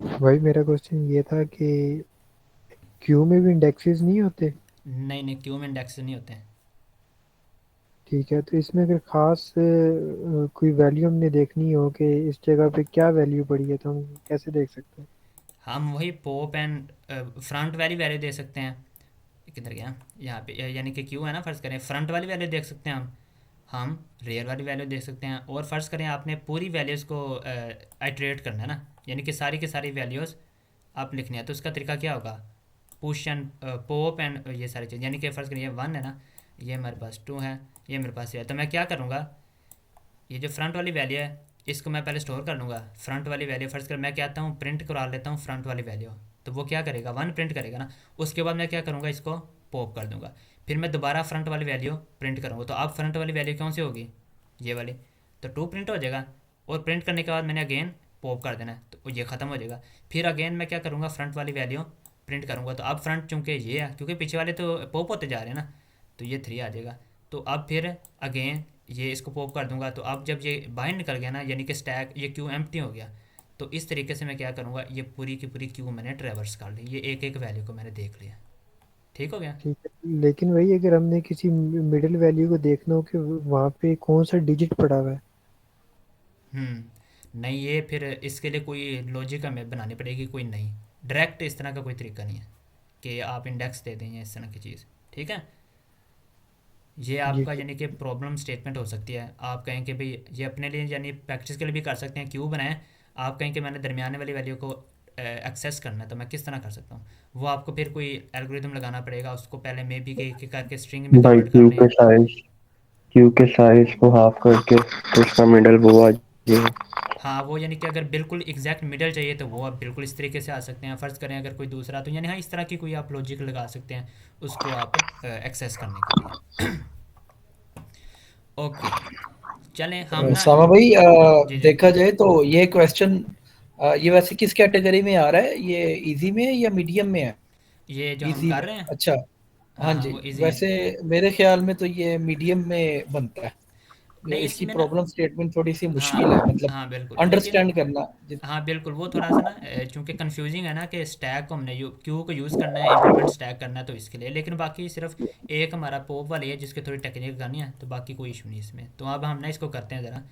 भाई मेरा क्वेश्चन ये था कि क्यू में भी इंडेक्सेस नहीं होते? नहीं नहीं, क्यू में इंडेक्स नहीं होते हैं। ठीक है, तो इसमें अगर खास कोई वैल्यू हमने देखनी हो कि इस जगह पे क्या वैल्यू पड़ी है, तो हम कैसे देख सकते हैं? हम वही पॉप एंड फ्रंट वाली वैल्यू दे सकते हैं। किधर गया, यहाँ पे यानी कि क्यू है ना, फ़र्ज़ करें फ्रंट वाली वैल्यू देख सकते हैं हम रेयर वाली वैल्यू देख सकते हैं। और फ़र्ज़ करें आपने पूरी वैल्यूज़ को आइट्रेट करना है ना, यानी कि सारी की सारी वैल्यूज़ आप लिखनी है, तो उसका तरीका क्या होगा, पुश एंड पॉप एंड ये सारी चीज़, यानी कि फ़र्ज़ करें ये 1 है ना, ये मेरे पास 2 है, ये मेरे पास ये है, तो मैं क्या करूँगा, ये जो फ्रंट वाली वैल्यू है इसको मैं पहले स्टोर कर लूँगा। फ्रंट वाली वैल्यू फर्स्ट कर मैं क्या आता हूँ, प्रिंट करा लेता हूँ फ्रंट वाली वैल्यू, तो वो क्या करेगा 1 प्रिंट करेगा ना। उसके बाद मैं क्या करूँगा, इसको पॉप कर दूँगा, फिर मैं दोबारा फ्रंट वाली वैल्यू प्रिंट करूँगा, तो अब फ्रंट वाली वैल्यू कौन सी होगी, ये वाली, तो 2 प्रिंट हो जाएगा। और प्रिंट करने के बाद मैंने अगेन पॉप कर देना है तो ये ख़त्म हो जाएगा। फिर अगेन मैं क्या करूँगा, फ्रंट वाली वैल्यू प्रिंट करूँगा, तो अब फ्रंट चूँकि ये है क्योंकि पीछे वाले तो पॉप होते जा रहे हैं ना, तो ये 3 आ जाएगा। तो अब फिर अगेन ये इसको पॉप कर दूंगा, तो अब जब ये बाहर निकल गया ना, यानी कि स्टैक ये क्यू एम्प्टी हो गया, तो इस तरीके से मैं क्या करूँगा, ये पूरी की पूरी क्यू मैंने ट्रेवर्स कर ली, ये एक एक वैल्यू को मैंने देख लिया। ठीक हो गया। ठीक है, लेकिन वही अगर हमने किसी मिडिल वैल्यू को देखना हो कि वहाँ पे कौन सा डिजिट पड़ा हुआ है। नहीं, ये फिर इसके लिए कोई लॉजिक हमें बनानी पड़ेगी, कोई नहीं, डायरेक्ट इस तरह का कोई तरीका नहीं है कि आप इंडेक्स दे दें या इस तरह की चीज़। ठीक है, ये जी आपका ठीक। यानी कि प्रॉब्लम स्टेटमेंट हो सकती है, आप कहें कि भाई ये अपने लिए यानी प्रैक्टिस के लिए भी कर सकते हैं, क्यों बनाएं, आप कहें कि मैंने दरमियाने वाली वैल्यू को एक्सेस करना है, तो मैं किस तरह कर सकता हूँ, वो आपको फिर कोई एल्गोरिदम लगाना पड़ेगा, उसको पहले मे बी के करके स्ट्रिंग में भाई कन्वर्ट करने हैं। क्यू के साइज को हाफ करके तो उसका मिडल वो आ जाएगा। हाँ, वो यानी कि अगर बिल्कुल एग्जैक्ट मिडल चाहिए तो वो आप बिल्कुल इस तरीके से आ सकते हैं, फ़र्ज़ करें अगर कोई दूसरा, तो यानी हाँ इस तरह की कोई आप लॉजिक लगा सकते हैं उसको आप एक्सेस करने के लिए। ओके, चलें हम ना। सामा भाई, जी जी। देखा जाए तो ये क्वेश्चन ये वैसे किस कैटेगरी में आ रहा है, ये इजी में है या मीडियम में है? ये जो हम इजी कर में, रहे हैं, अच्छा। हाँ हाँ हाँ जी, वो इजी है। वैसे मेरे ख्याल में तो ये मीडियम में बनता है। नहीं इसकी इसमें ना, प्रॉब्लम स्टेटमेंट थोड़ी सी हाँ मुश्किल है, मतलब हाँ बिल्कुल, लेकिन अंडरस्टैंड करना हाँ बिल्कुल वो थोड़ा सा ना चूंकि कंफ्यूजिंग है ना कि स्टैक को हमने क्यू को यूज़ करना है, इम्प्लीमेंट स्टैक करना है, तो इसके लिए, लेकिन बाकी सिर्फ एक हमारा पॉप वाली है जिसकी थोड़ी टेक्निक करनी है, तो बाकी कोई इशू नहीं इसमें। तो अब हम ना इसको करते हैं ज़रा।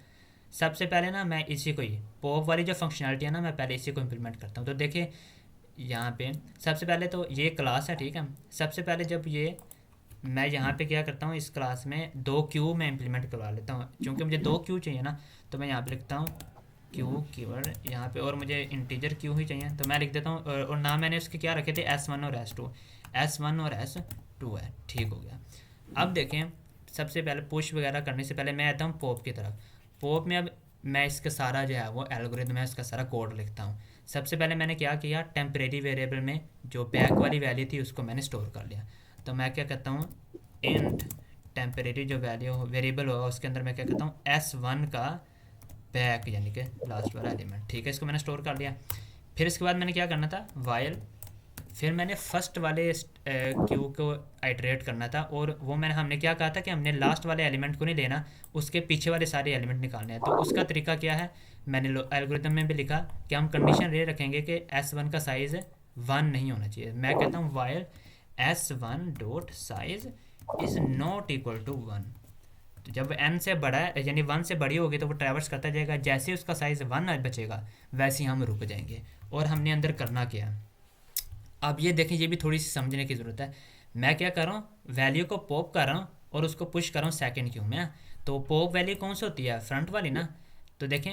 सबसे पहले ना मैं इसी को ही पॉप वाली जो फंक्शनैलिटी है ना, मैं पहले इसी को इम्प्लीमेंट करता हूँ। तो देखिए यहाँ पे सबसे पहले तो ये क्लास है, ठीक है। सबसे पहले जब ये मैं यहाँ पे क्या करता हूँ, इस क्लास में 2 क्यू मैं इम्प्लीमेंट करवा लेता हूँ, क्योंकि मुझे 2 क्यू चाहिए ना, तो मैं यहाँ पे लिखता हूँ क्यू कीवर्ड यहाँ पे, और मुझे इंटीजर क्यू ही चाहिए, तो मैं लिख देता हूँ। और नाम मैंने उसके क्या रखे थे, S1 और S2, S1 और S2 है। ठीक हो गया। अब देखें, सबसे पहले पुश वगैरह करने से पहले मैं आता हूँ पॉप की तरफ। पॉप में अब मैं इसका सारा जो है वो एल्गोरिथम है इसका सारा कोड लिखता हूँ। सबसे पहले मैंने क्या किया, टेम्परेरी वेरिएबल में जो बैक वाली वैल्यू थी उसको मैंने स्टोर कर लिया। तो मैं क्या करता हूँ, इंट टेम्परेरी जो वैल्यू वेरिएबल होगा उसके अंदर मैं क्या करता हूँ, S1 का बैक यानी कि लास्ट वाला एलिमेंट, ठीक है, इसको मैंने स्टोर कर लिया। फिर इसके बाद मैंने क्या करना था, वाइल, फिर मैंने फर्स्ट वाले क्यू को आइट्रेट करना था, और वो हमने क्या कहा था कि हमने लास्ट वाले एलिमेंट को नहीं लेना, उसके पीछे वाले सारे एलिमेंट निकालने हैं। तो उसका तरीका क्या है, मैंने एल्गोरिथम में भी लिखा कि हम कंडीशन ये रखेंगे कि S1 का साइज़ 1 नहीं होना चाहिए। मैं कहता हूँ while S1 dot size is not equal to 1। तो जब n से बड़ा है यानी 1 से बड़ी होगी तो वो ट्रैवर्स करता जाएगा, जैसे ही उसका साइज़ 1 बचेगा वैसे ही हम रुक जाएंगे। और हमने अंदर करना क्या है, अब ये देखें, ये भी थोड़ी सी समझने की ज़रूरत है। मैं क्या कर रहा हूँ, वैल्यू को पॉप कर रहा हूँ और उसको पुश कर रहा हूँ सेकंड क्यू में। तो पॉप वैल्यू कौन सी होती है, फ्रंट वाली ना। तो देखें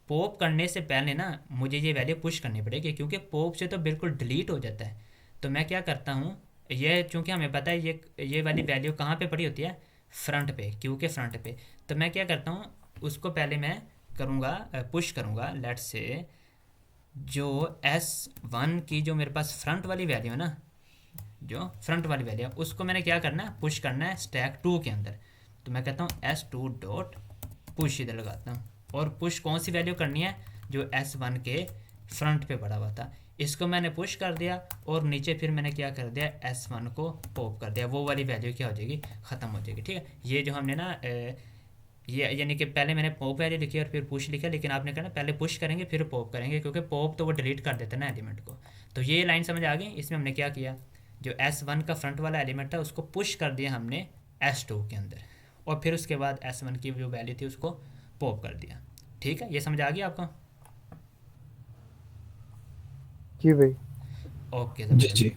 पॉप करने से पहले ना मुझे ये वैल्यू पुश करनी पड़ेगी, क्योंकि पॉप से तो बिल्कुल डिलीट हो जाता है। तो मैं क्या करता हूँ, ये चूँकि हमें पता है ये वाली वैल्यू कहाँ पे पड़ी होती है, फ्रंट पे, क्यू के फ्रंट पे। तो मैं क्या करता हूँ, उसको पहले मैं करूँगा, पुश करूँगा। लेट्स से जो S1 की जो मेरे पास फ्रंट वाली वैल्यू है ना, जो फ्रंट वाली वैल्यू है, उसको मैंने क्या करना है, पुश करना है स्टैक 2 के अंदर। तो मैं कहता हूँ S2 डॉट पुश इधर लगाता हूँ, और पुश कौन सी वैल्यू करनी है, जो S1 के फ्रंट पे पड़ा हुआ था, इसको मैंने पुश कर दिया। और नीचे फिर मैंने क्या कर दिया, S1 को पॉप कर दिया। वो वाली वैल्यू क्या हो जाएगी, ख़त्म हो जाएगी। ठीक है, ये जो हमने ना ये यानी कि पहले मैंने पॉप वैल्यू लिखी और फिर पुश लिखा, लेकिन आपने कहा ना पहले पुश करेंगे फिर पॉप करेंगे, क्योंकि पॉप तो वो डिलीट कर देते ना एलिमेंट को। तो ये लाइन समझ आ गई। इसमें हमने क्या किया, जो S1 का फ्रंट वाला एलिमेंट था उसको पुश कर दिया हमने S2 के अंदर, और फिर उसके बाद S1 की जो वैल्यू थी उसको पॉप कर दिया। ठीक है, ये समझ आ गया आपको? जी भाई। ओके जी ज़बरदस्त। जी।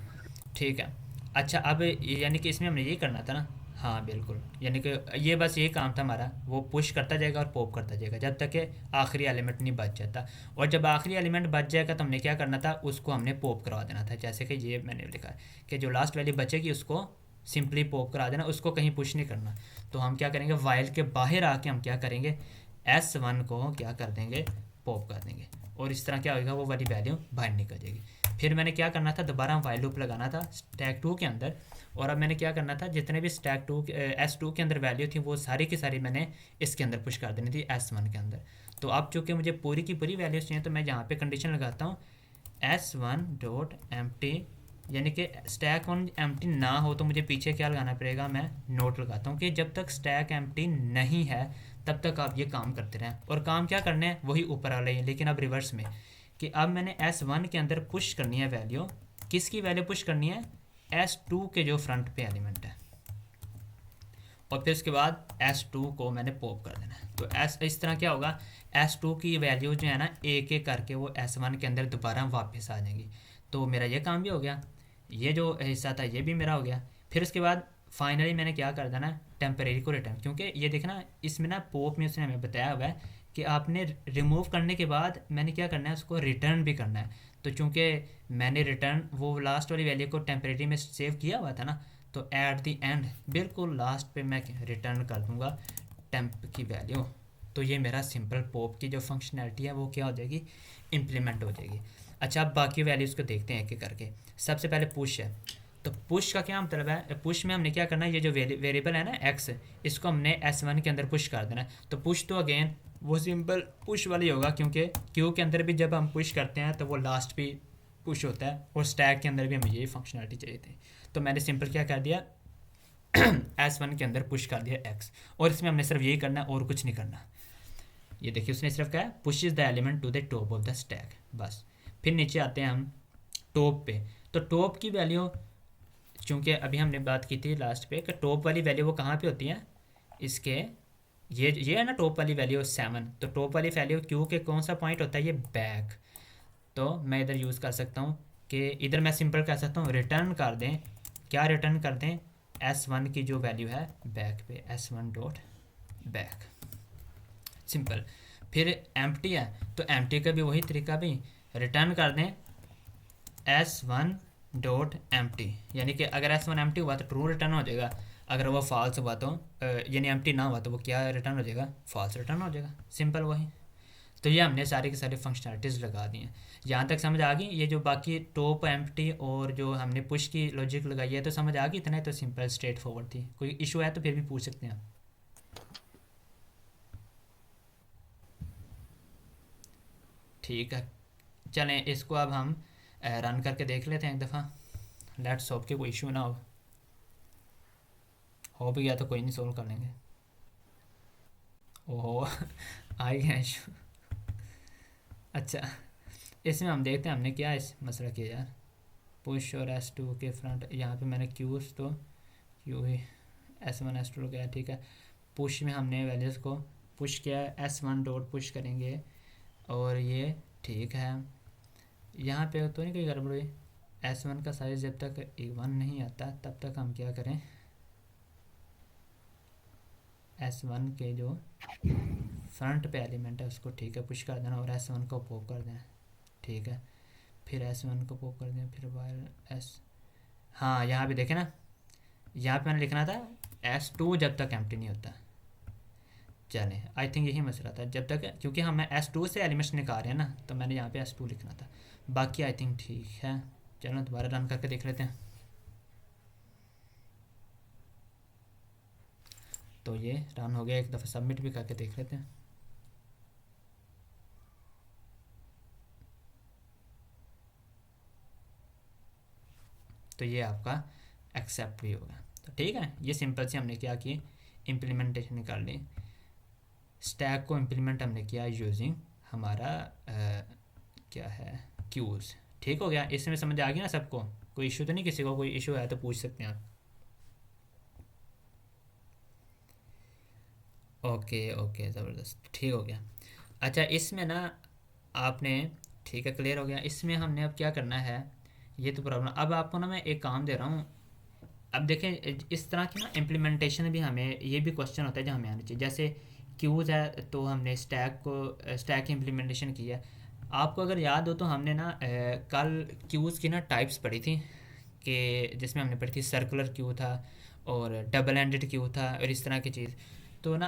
ठीक है। अच्छा, अब यानी कि इसमें हमने ये करना था ना, हाँ बिल्कुल, यानी कि ये बस ये काम था हमारा, वो पुश करता जाएगा और पॉप करता जाएगा जब तक कि आखिरी एलिमेंट नहीं बच जाता। और जब आखिरी एलिमेंट बच जाएगा तो हमने क्या करना था, उसको हमने पॉप करवा देना था। जैसे कि ये मैंने लिखा है कि जो लास्ट वैल्यू बचेगी उसको सिंपली पॉप करा देना, उसको कहीं पुश नहीं करना। तो हम क्या करेंगे, वाइल के बाहर आके हम क्या करेंगे, S1 को क्या कर देंगे, पॉप कर देंगे, और इस तरह क्या होगा, वो वाली वैल्यू बाहर निकल जाएगी। फिर मैंने क्या करना था, दोबारा वाइल लूप लगाना था स्टैक 2 के अंदर। और अब मैंने क्या करना था, जितने भी स्टैक 2 S2 के अंदर वैल्यू थी वो सारी की सारी मैंने इसके अंदर पुश कर देनी थी, S1 के अंदर। तो अब चूँकि मुझे पूरी की पूरी वैल्यूज चाहिए, तो मैं यहाँ पे कंडीशन लगाता हूँ S1 डॉट एम्प्टी, यानी कि स्टैक 1 एम्प्टी ना हो तो मुझे पीछे क्या लगाना पड़ेगा, मैं नोट लगाता हूँ कि जब तक स्टैक एम्प्टी नहीं है तब तक आप ये काम करते रहें। और काम क्या करने हैं, वही ऊपर वाले हैं, लेकिन अब रिवर्स में, कि अब मैंने S1 के अंदर पुश करनी है वैल्यू, किसकी वैल्यू पुश करनी है, S2 के जो फ्रंट पे एलिमेंट है, और फिर उसके बाद S2 को मैंने पॉप कर देना है। तो इस तरह क्या होगा, S2 की वैल्यू जो है ना एक एक करके वो S1 के अंदर दोबारा वापस आ जाएंगी। तो मेरा ये काम भी हो गया, ये जो हिस्सा था ये भी मेरा हो गया। फिर उसके बाद फाइनली मैंने क्या कर देना, टेम्परेरी को रिटर्न, क्योंकि ये देखना इसमें ना पॉप में उसने हमें बताया हुआ है कि आपने रिमूव करने के बाद मैंने क्या करना है, उसको रिटर्न भी करना है। तो चूँकि मैंने रिटर्न वो लास्ट वाली वैल्यू को टेम्परेरी में सेव किया हुआ था ना, तो एट द एंड बिल्कुल लास्ट पे मैं रिटर्न कर दूंगा टेम्प की वैल्यू। तो ये मेरा सिंपल पॉप की जो फंक्शनैलिटी है वो क्या हो जाएगी, इम्प्लीमेंट हो जाएगी। अच्छा, अब बाकी वैल्यूज़ को देखते हैं एक एक करके। सबसे पहले पुश है, तो पुश का क्या मतलब है, पुश में हमने क्या करना है, ये जो वेरिएबल है ना x, इसको हमने S1 के अंदर पुश कर देना है। तो पुश तो अगेन वो सिंपल पुश वाली होगा, क्योंकि क्यू के अंदर भी जब हम पुश करते हैं तो वो लास्ट भी पुश होता है, और स्टैक के अंदर भी हमें यही फंक्शनलिटी चाहिए थी। तो मैंने सिंपल क्या कर दिया, S1 के अंदर पुश कर दिया x, और इसमें हमने सिर्फ यही करना है और कुछ नहीं करना। ये देखिए उसने सिर्फ कहा push is the element to the top of the stack, बस। फिर नीचे आते हैं हम टॉप पे। तो टॉप की वैल्यू, चूँकि अभी हमने बात की थी लास्ट पे कि टॉप वाली वैल्यू वो कहाँ पे होती है, इसके ये है ना टॉप वाली वैल्यू 7। तो टॉप वाली वैल्यू क्यू के कौन सा पॉइंट होता है, ये बैक। तो मैं इधर यूज़ कर सकता हूँ कि इधर मैं सिंपल कह सकता हूँ रिटर्न कर दें, क्या रिटर्न कर दें, S1 की जो वैल्यू है बैक पे, S1 डॉट बैक, सिंपल। फिर एम्प्टी है, तो एम्प्टी का भी वही तरीका, भी रिटर्न कर दें S1 डॉट एम्प्टी, यानी कि अगर S1 एम्प्टी हुआ तो ट्रू रिटर्न हो जाएगा, अगर वो फॉल्स हुआ तो यानी एम्प्टी ना हुआ तो वो क्या रिटर्न हो जाएगा, फॉल्स रिटर्न हो जाएगा, सिंपल वही। तो ये हमने सारी की सारी फंक्शनलिटीज़ लगा दी हैं। यहाँ तक समझ आ गई, ये जो बाकी टॉप एम्प्टी और जो हमने पुश की लॉजिक लगाई है तो समझ आ गई, इतना ही तो सिंपल स्ट्रेट फॉरवर्ड थी। कोई इशू है तो फिर भी पूछ सकते हैं आप। ठीक है, चलें इसको अब हम रन करके देख लेते हैं एक दफ़ा। लेट्स होप कि कोई इशू ना हो भी गया तो कोई नहीं, सोल्व कर लेंगे। ओहो आ गया इशू। अच्छा, इसमें हम देखते हैं हमने क्या इस मसला किया यार, पुश और S2 के फ्रंट, यहाँ पे मैंने क्यूज तो क्यू ही S1 S2 लगाया, ठीक है। पुश में हमने वैल्यूज़ को पुश किया, S1 डॉट पुश करेंगे, और ये ठीक है। यहाँ पे तो नहीं कोई गड़बड़ हुई, S1 का साइज़ जब तक 1 नहीं आता तब तक हम क्या करें, S1 के जो फ्रंट पे एलिमेंट है उसको ठीक है पुश कर देना और S1 को पॉप कर देना, ठीक है। फिर S1 को पॉप कर देना, फिर वाइल S, हाँ यहाँ पे देखे ना, यहाँ पे मैंने लिखना था S2 जब तक एम्प्टी नहीं होता। चले आई थिंक यही मसला था, जब तक, क्योंकि हम S2 से एलिमेंट्स निकाल रहे हैं ना, तो मैंने यहाँ पे S2 लिखना था। बाकी आई थिंक ठीक है। चलो दोबारा रन करके देख लेते हैं। तो ये रन हो गया, एक दफ़ा सबमिट भी करके देख लेते हैं। तो ये आपका एक्सेप्ट भी होगा। तो ठीक है, ये सिंपल से हमने क्या की, इम्प्लीमेंटेशन निकाल ली। स्टैक को इम्प्लीमेंट हमने किया यूजिंग हमारा क्या है, क्यूज। ठीक हो गया, इसमें समझ आ गया ना सबको? कोई इशू तो नहीं? किसी को कोई इशू है तो पूछ सकते हैं आप। ओके ओके, ज़बरदस्त, ठीक हो गया। अच्छा इसमें ना आपने, ठीक है क्लियर हो गया। इसमें हमने अब क्या करना है, ये तो प्रॉब्लम। अब आपको ना मैं एक काम दे रहा हूँ। अब देखें इस तरह की ना इम्प्लीमेंटेशन भी हमें, ये भी क्वेश्चन होता है जो हमें आना चाहिए। जैसे क्यूज है तो हमने स्टैक की इम्प्लीमेंटेशन की है। आपको अगर याद हो तो हमने ना कल क्यूज़ की ना टाइप्स पढ़ी थी, कि जिसमें हमने पढ़ी थी सर्कुलर क्यू था और डबल एंडेड क्यू था और इस तरह की चीज़। तो ना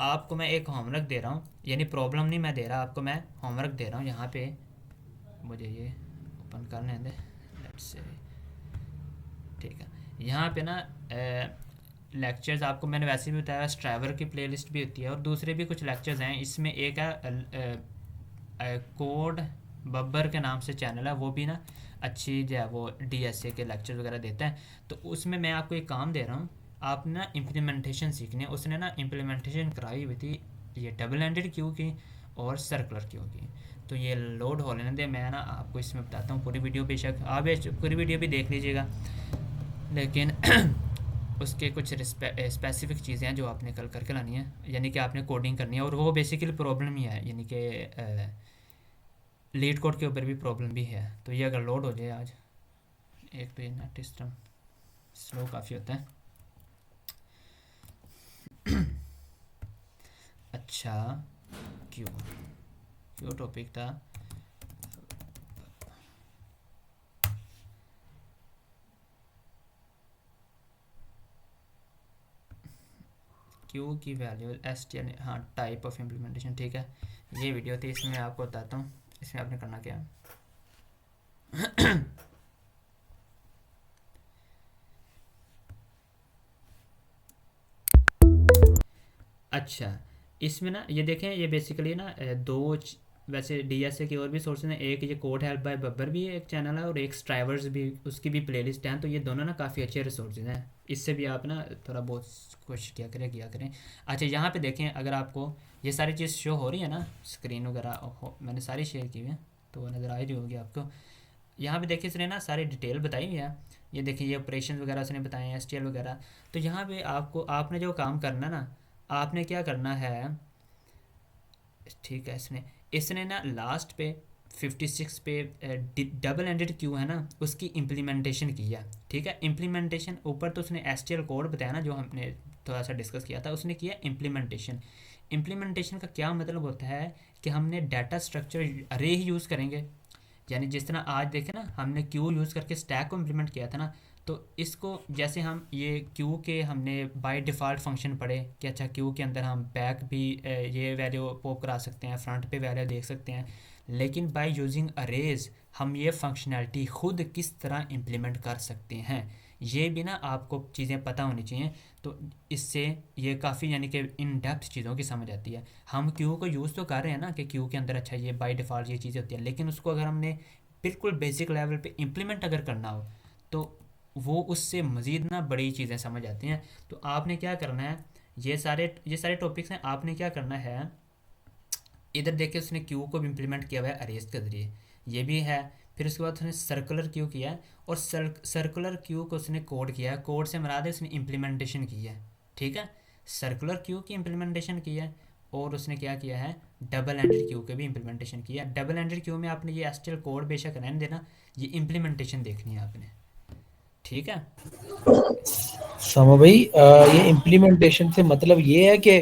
आपको मैं एक होमवर्क दे रहा हूँ, यानी प्रॉब्लम नहीं मैं दे रहा आपको, मैं होमवर्क दे रहा हूँ। यहाँ पे मुझे ये ओपन करने दे, लेट्स से, ठीक है। यहाँ पे ना लेक्चर्स आपको मैंने वैसे भी बताया, स्ट्राइवर की प्लेलिस्ट भी होती है और दूसरे भी कुछ लेक्चर्स हैं। इसमें एक है कोड बब्बर के नाम से चैनल है, वो भी ना अच्छी जो है वो DSA के लेक्चर वगैरह देता है। तो उसमें मैं आपको एक काम दे रहा हूँ, आप ना इम्प्लीमेंटेशन सीखनी है। उसने ना इम्प्लीमेंटेशन कराई हुई थी ये डबल एंडेड क्यू की और सर्कुलर क्यू की। तो ये लोड हो लेने दे, मैं ना आपको इसमें बताता हूँ पूरी वीडियो। बेशक आप ये पूरी वीडियो भी देख लीजिएगा, लेकिन उसके कुछ स्पेसिफिक चीज़ें हैं जो आपने कल करके लानी है, यानी कि आपने कोडिंग करनी है। और वो बेसिकली प्रॉब्लम ही है, यानी कि लीड कोड के ऊपर भी प्रॉब्लम भी है। तो ये अगर लोड हो जाए आज, एक तो ये नेट सिस्टम स्लो काफ़ी होता है। अच्छा क्यों क्यों टॉपिक था, क्यू की वैल्यू STL, हाँ टाइप ऑफ इम्प्लीमेंटेशन, ठीक है। ये वीडियो थी, इसमें मैं आपको बताता हूँ इसमें आपने करना क्या है। अच्छा इसमें ना ये देखें, ये बेसिकली ना वैसे DSA की और भी सोर्सेज हैं। एक ये कोड हेल्प बाय बब्बर भी एक चैनल है और एक स्ट्राइवर्स भी, उसकी भी प्लेलिस्ट हैं। तो ये दोनों ना काफ़ी अच्छे रिसोर्सेज हैं, इससे भी आप ना थोड़ा बहुत कोशिश किया करें। अच्छा यहाँ पे देखें, अगर आपको ये सारी चीज़ शो हो रही है ना, स्क्रीन वगैरह मैंने सारी शेयर की हुई है तो नज़र आ ही रही होगी आपको। यहाँ पे देखिए इसने ना सारी डिटेल बताई हुई है। ये देखिए ये ऑपरेशन वगैरह उसने बताए हैं, STL वगैरह। तो यहाँ पे आपने जो काम करना ना, आपने क्या करना है, ठीक है। इसने इसने ना लास्ट पे 56 पे डबल एंडेड क्यू है ना, उसकी इम्प्लीमेंटेशन की है, ठीक है। इम्प्लीमेंटेशन ऊपर तो उसने STL कोड बताया ना, जो हमने थोड़ा सा डिस्कस किया था, उसने किया इम्प्लीमेंटेशन। इम्प्लीमेंटेशन का क्या मतलब होता है कि हमने डाटा स्ट्रक्चर अरे ही यूज़ करेंगे। यानी जिस तरह आज देखें ना, हमने क्यू यूज़ करके स्टैक को इम्प्लीमेंट किया था ना, तो इसको जैसे हम ये क्यू के हमने बाय डिफ़ॉल्ट फंक्शन पढ़े कि अच्छा क्यू के अंदर हम बैक भी ये वैल्यू पॉप करा सकते हैं, फ्रंट पे वैल्यू देख सकते हैं। लेकिन बाय यूजिंग अरेज हम ये फंक्शनैलिटी खुद किस तरह इम्प्लीमेंट कर सकते हैं, ये भी ना आपको चीज़ें पता होनी चाहिए। तो इससे ये काफ़ी यानी कि इन डेप्थ चीज़ों की समझ आती है। हम क्यू को यूज़ तो कर रहे हैं ना कि क्यू के अंदर अच्छा ये बाय डिफ़ॉल्ट ये चीज़ें होती है, लेकिन उसको अगर हमने बिल्कुल बेसिक लेवल पे इम्प्लीमेंट अगर करना हो तो वो उससे मज़ीद ना बड़ी चीज़ें समझ आती हैं। तो आपने क्या करना है, ये सारे टॉपिक्स हैं, आपने क्या करना है, इधर देखिए उसने क्यू को भी इम्प्लीमेंट किया हुआ है अरेज के ज़रिए, ये भी है। फिर उसके बाद उसने सर्कुलर क्यू किया है और सर्कुलर क्यू को उसने कोड किया है, कोड से मराद है उसने इम्प्लीमेंटेशन की है, ठीक है। सर्कुलर क्यू की इम्प्लीमेंटेशन की है और उसने क्या किया है, डबल एंडेड क्यू के भी इम्प्लीमेंटेशन किया है। डबल एंडेड क्यू में आपने ये STL कोड बेशक रहने देना, ये इम्प्लीमेंटेशन देखनी है आपने, ठीक है। सामा भाई, ये इम्प्लीमेंटेशन से मतलब ये है कि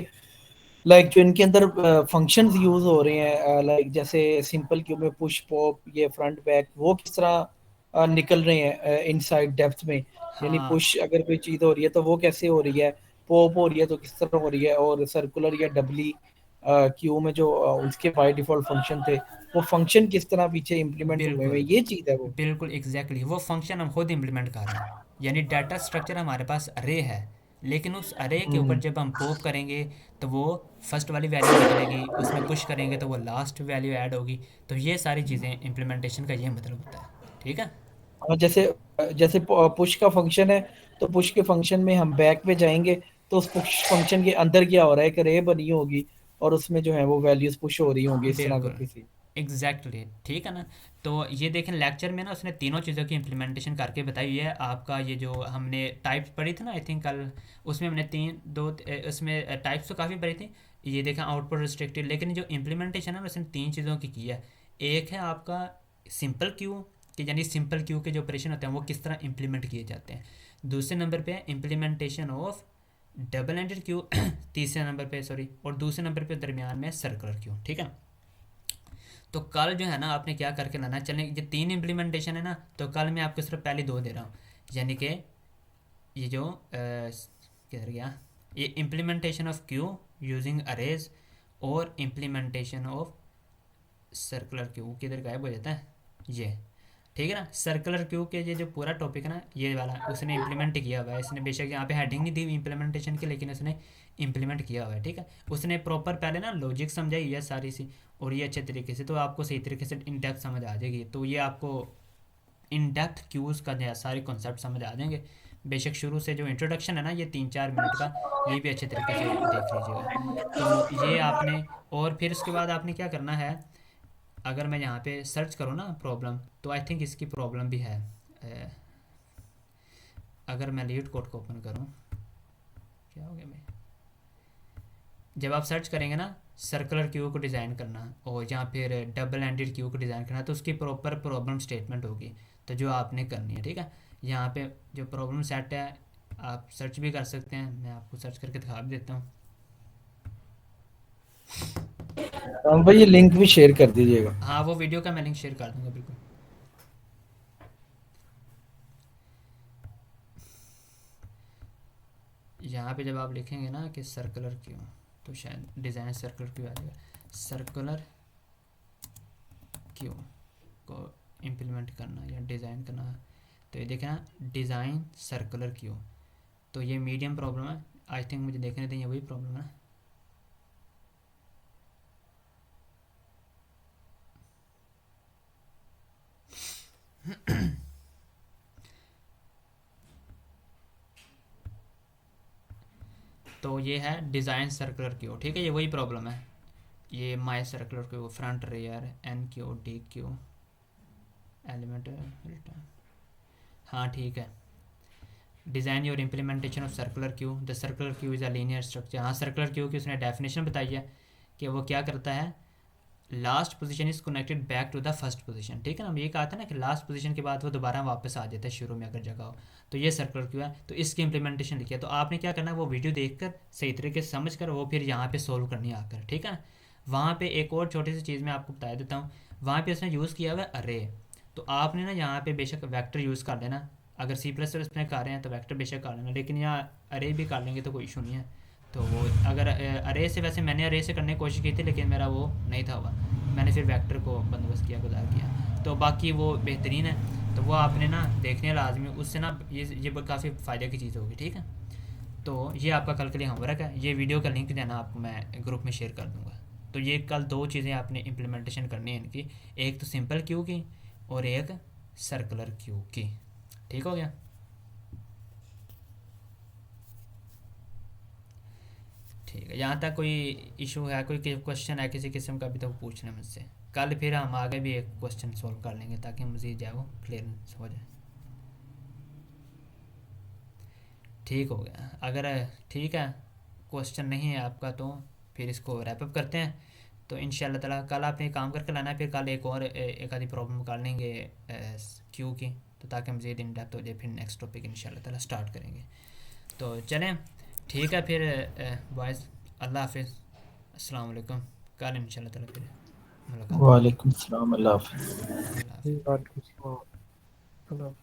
लाइक जो इनके अंदर फंक्शंस यूज हो रहे हैं, लाइक जैसे सिंपल क्यू में पुश पॉप, ये फ्रंट बैक, वो किस तरह निकल रहे हैं इनसाइड डेप्थ में। यानी हाँ पुश अगर कोई चीज हो रही है तो वो कैसे हो रही है, पॉप हो रही है तो किस तरह हो रही है, और सर्कुलर या डबली क्यू में जो उसके बाय डिफॉल्ट फंक्शन थे, वो फंक्शन किस तरह पीछे इम्प्लीमेंट हुए हैं, बिल्कुल ये चीज है वो। बिल्कुल एग्जैक्टली वो फंक्शन हम खुद इम्प्लीमेंट कर रहे हैं। यानी डाटा स्ट्रक्चर हमारे पास अरे है, लेकिन उस अरे के ऊपर हम्म। जब हम पॉप करेंगे तो वो फर्स्ट वाली वैल्यू निकलेगी, उसमें पुश करेंगे तो वो लास्ट वैल्यू ऐड होगी। तो ये सारी चीज़ें इम्प्लीमेंटेशन का ये मतलब होता है। ठीक है। और जैसे जैसे पुश का फंक्शन है, तो पुश के फंक्शन में हम बैक पे जाएंगे, तो उस पुश फंक्शन के अंदर क्या हो रहा है, एक रे बनी होगी और उसमें जो है वो वैल्यूज पुश हो रही होंगी इस तरह बिल्कुल करके सी। एग्जैक्टली ठीक है ना। तो ये देखें लेक्चर में ना उसने तीनों चीज़ों की इम्प्लीमेंटेशन करके बताई है। आपका ये जो हमने टाइप्स पढ़ी थी ना आई थिंक कल, उसमें हमने उसमें टाइप्स तो काफ़ी पढ़ी थी। ये देखें आउटपुट रिस्ट्रिक्टेड, लेकिन जो इम्प्लीमेंटेशन है ना उसने तीन चीज़ों की है। एक है आपका सिंपल क्यू, कि यानी सिंपल क्यू के जो ऑपरेशन होते हैं वो किस तरह इम्प्लीमेंट किए जाते हैं। दूसरे नंबर पे है implementation of double ended queue तीसरे नंबर पे सॉरी, और दूसरे नंबर पे दरमियान में सर्कुलर क्यू। ठीक है। तो कल जो है ना आपने क्या करके लाना है, चलें ये तीन इम्प्लीमेंटेशन है ना, तो कल मैं आपको सिर्फ पहले दो दे रहा हूँ। यानी कि ये जो किधर गया, ये implementation of Q using arrays और इम्प्लीमेंटेशन ऑफ सर्कुलर क्यू किधर गायब हो जाता है ये। ठीक है ना। सर्कुलर क्यू के ये जो पूरा टॉपिक है ना ये वाला उसने इम्प्लीमेंट किया हुआ है। इसने बेशक यहाँ पे हेडिंग नहीं दी इम्प्लीमेंटेशन की, लेकिन उसने इम्प्लीमेंट किया हुआ है। ठीक है। उसने प्रॉपर पहले ना लॉजिक समझाई है सारी सी, और ये अच्छे तरीके से, तो आपको सही तरीके से इन डेप्थ समझ आ जाएगी। तो ये आपको इन डेप्थ क्यूज़ का जो सारे कॉन्सेप्ट समझ आ जाएंगे। बेशक शुरू से जो इंट्रोडक्शन है ना ये 3-4 मिनट का, ये भी अच्छे तरीके से देख लीजिएगा। तो ये आपने, और फिर उसके बाद आपने क्या करना है, अगर मैं यहाँ पे सर्च करूँ ना प्रॉब्लम, तो आई थिंक इसकी प्रॉब्लम भी है। अगर मैं लीड कोड को ओपन करूँ, क्या हो गया मैं, जब आप सर्च करेंगे ना सर्कुलर क्यू को डिज़ाइन करना और या फिर डबल एंडेड क्यू को डिज़ाइन करना, तो उसकी प्रॉपर प्रॉब्लम स्टेटमेंट होगी, तो जो आपने करनी है। ठीक है। यहाँ पे जो प्रॉब्लम सेट है आप सर्च भी कर सकते हैं, मैं आपको सर्च करके दिखा भी देता हूँ। हाँ भाई, ये लिंक भी शेयर कर दीजिएगा। हाँ वो वीडियो का मैं लिंक शेयर कर दूँगा बिल्कुल। यहाँ पे जब आप लिखेंगे ना कि सर्कुलर क्यू, तो शायद डिज़ाइन सर्कुलर क्यू आ जाएगा। सर्कुलर क्यू को इम्प्लीमेंट करना या डिज़ाइन करना, तो ये देखें ना डिज़ाइन सर्कुलर क्यू, तो ये मीडियम प्रॉब्लम है आई थिंक, मुझे देखने दें ये वही प्रॉब्लम है। तो ये है डिज़ाइन सर्कुलर क्यू। ठीक है। ये वही प्रॉब्लम है, ये my circular queue front rear enqueue dequeue element return. हाँ ठीक है। Design your implementation of circular queue, the circular queue is a linear structure. हाँ सर्कुलर क्यू की उसने डेफिनेशन बताई है कि वो क्या करता है, last position is connected back to the first position. ठीक है ना। हम ये कहा था ना कि लास्ट पोजीशन के बाद वो दोबारा वापस आ जाता है शुरू में अगर जगह हो, तो ये सर्कुलर क्यू है। तो इसकी इम्प्लीमेंटेशन लिखी है, तो आपने क्या करना है वो वीडियो देखकर सही तरीके से समझ कर वो फिर यहाँ पे सोल्व करनी आकर। ठीक है। वहाँ पे एक और छोटी सी चीज़ मैं आपको बता देता हूँ, वहाँ पे उसने यूज़ किया हुआ है अरे। तो आपने ना यहाँ पे बेशक वेक्टर यूज़ कर लेना, अगर C++ में कर रहे हैं तो वेक्टर बेशक कर लेना, लेकिन यहाँ अरे भी कर लेंगे तो कोई इशू नहीं है। तो वो अगर अरे से, वैसे मैंने अरे से करने की कोशिश की थी लेकिन मेरा वो नहीं था हुआ, मैंने फिर वेक्टर को बंदोबस्त किया, गुजार किया, तो बाकी वो बेहतरीन है। तो वो आपने ना देखने लाजमी, उससे ना ये काफ़ी फ़ायदे की चीज़ होगी। ठीक है। तो ये आपका कल के लिए होमवर्क है, ये वीडियो का लिंक देना आपको मैं ग्रुप में शेयर कर दूँगा। तो ये कल दो चीज़ें आपने इम्प्लीमेंटेशन करनी है इनकी, एक तो सिंपल क्यू की और एक सर्कुलर क्यू की। ठीक हो गया। ठीक है। यहाँ तक कोई इशू है, कोई क्वेश्चन है किसी किस्म का भी, तो पूछ लें मुझसे। कल फिर हम आगे भी एक क्वेश्चन सॉल्व कर लेंगे ताकि मज़ीद जो है वो क्लियरेंस हो जाए। ठीक हो गया। अगर ठीक है क्वेश्चन नहीं है आपका तो फिर इसको रैपअप करते हैं। तो इंशाल्लाह ताला कल आपने एक काम करके लाना है, फिर कल एक और एक आधी प्रॉब्लम कर लेंगे क्यू की, तो ताकि मज़ीद इन डेप्थ हो जाए, फिर नेक्स्ट टॉपिक इंशाल्लाह ताला स्टार्ट करेंगे। तो चलें ठीक है फिर बॉयज़, अल्लाह हाफिज़। अस्सलाम वालेकुम। कल इंशाल्लाह ताला फिर मुलाकात होगी। वालेकुम सलाम, अल्लाह हाफिज़। अल्लाह हाफ़िज़। वालेकुम सलाम।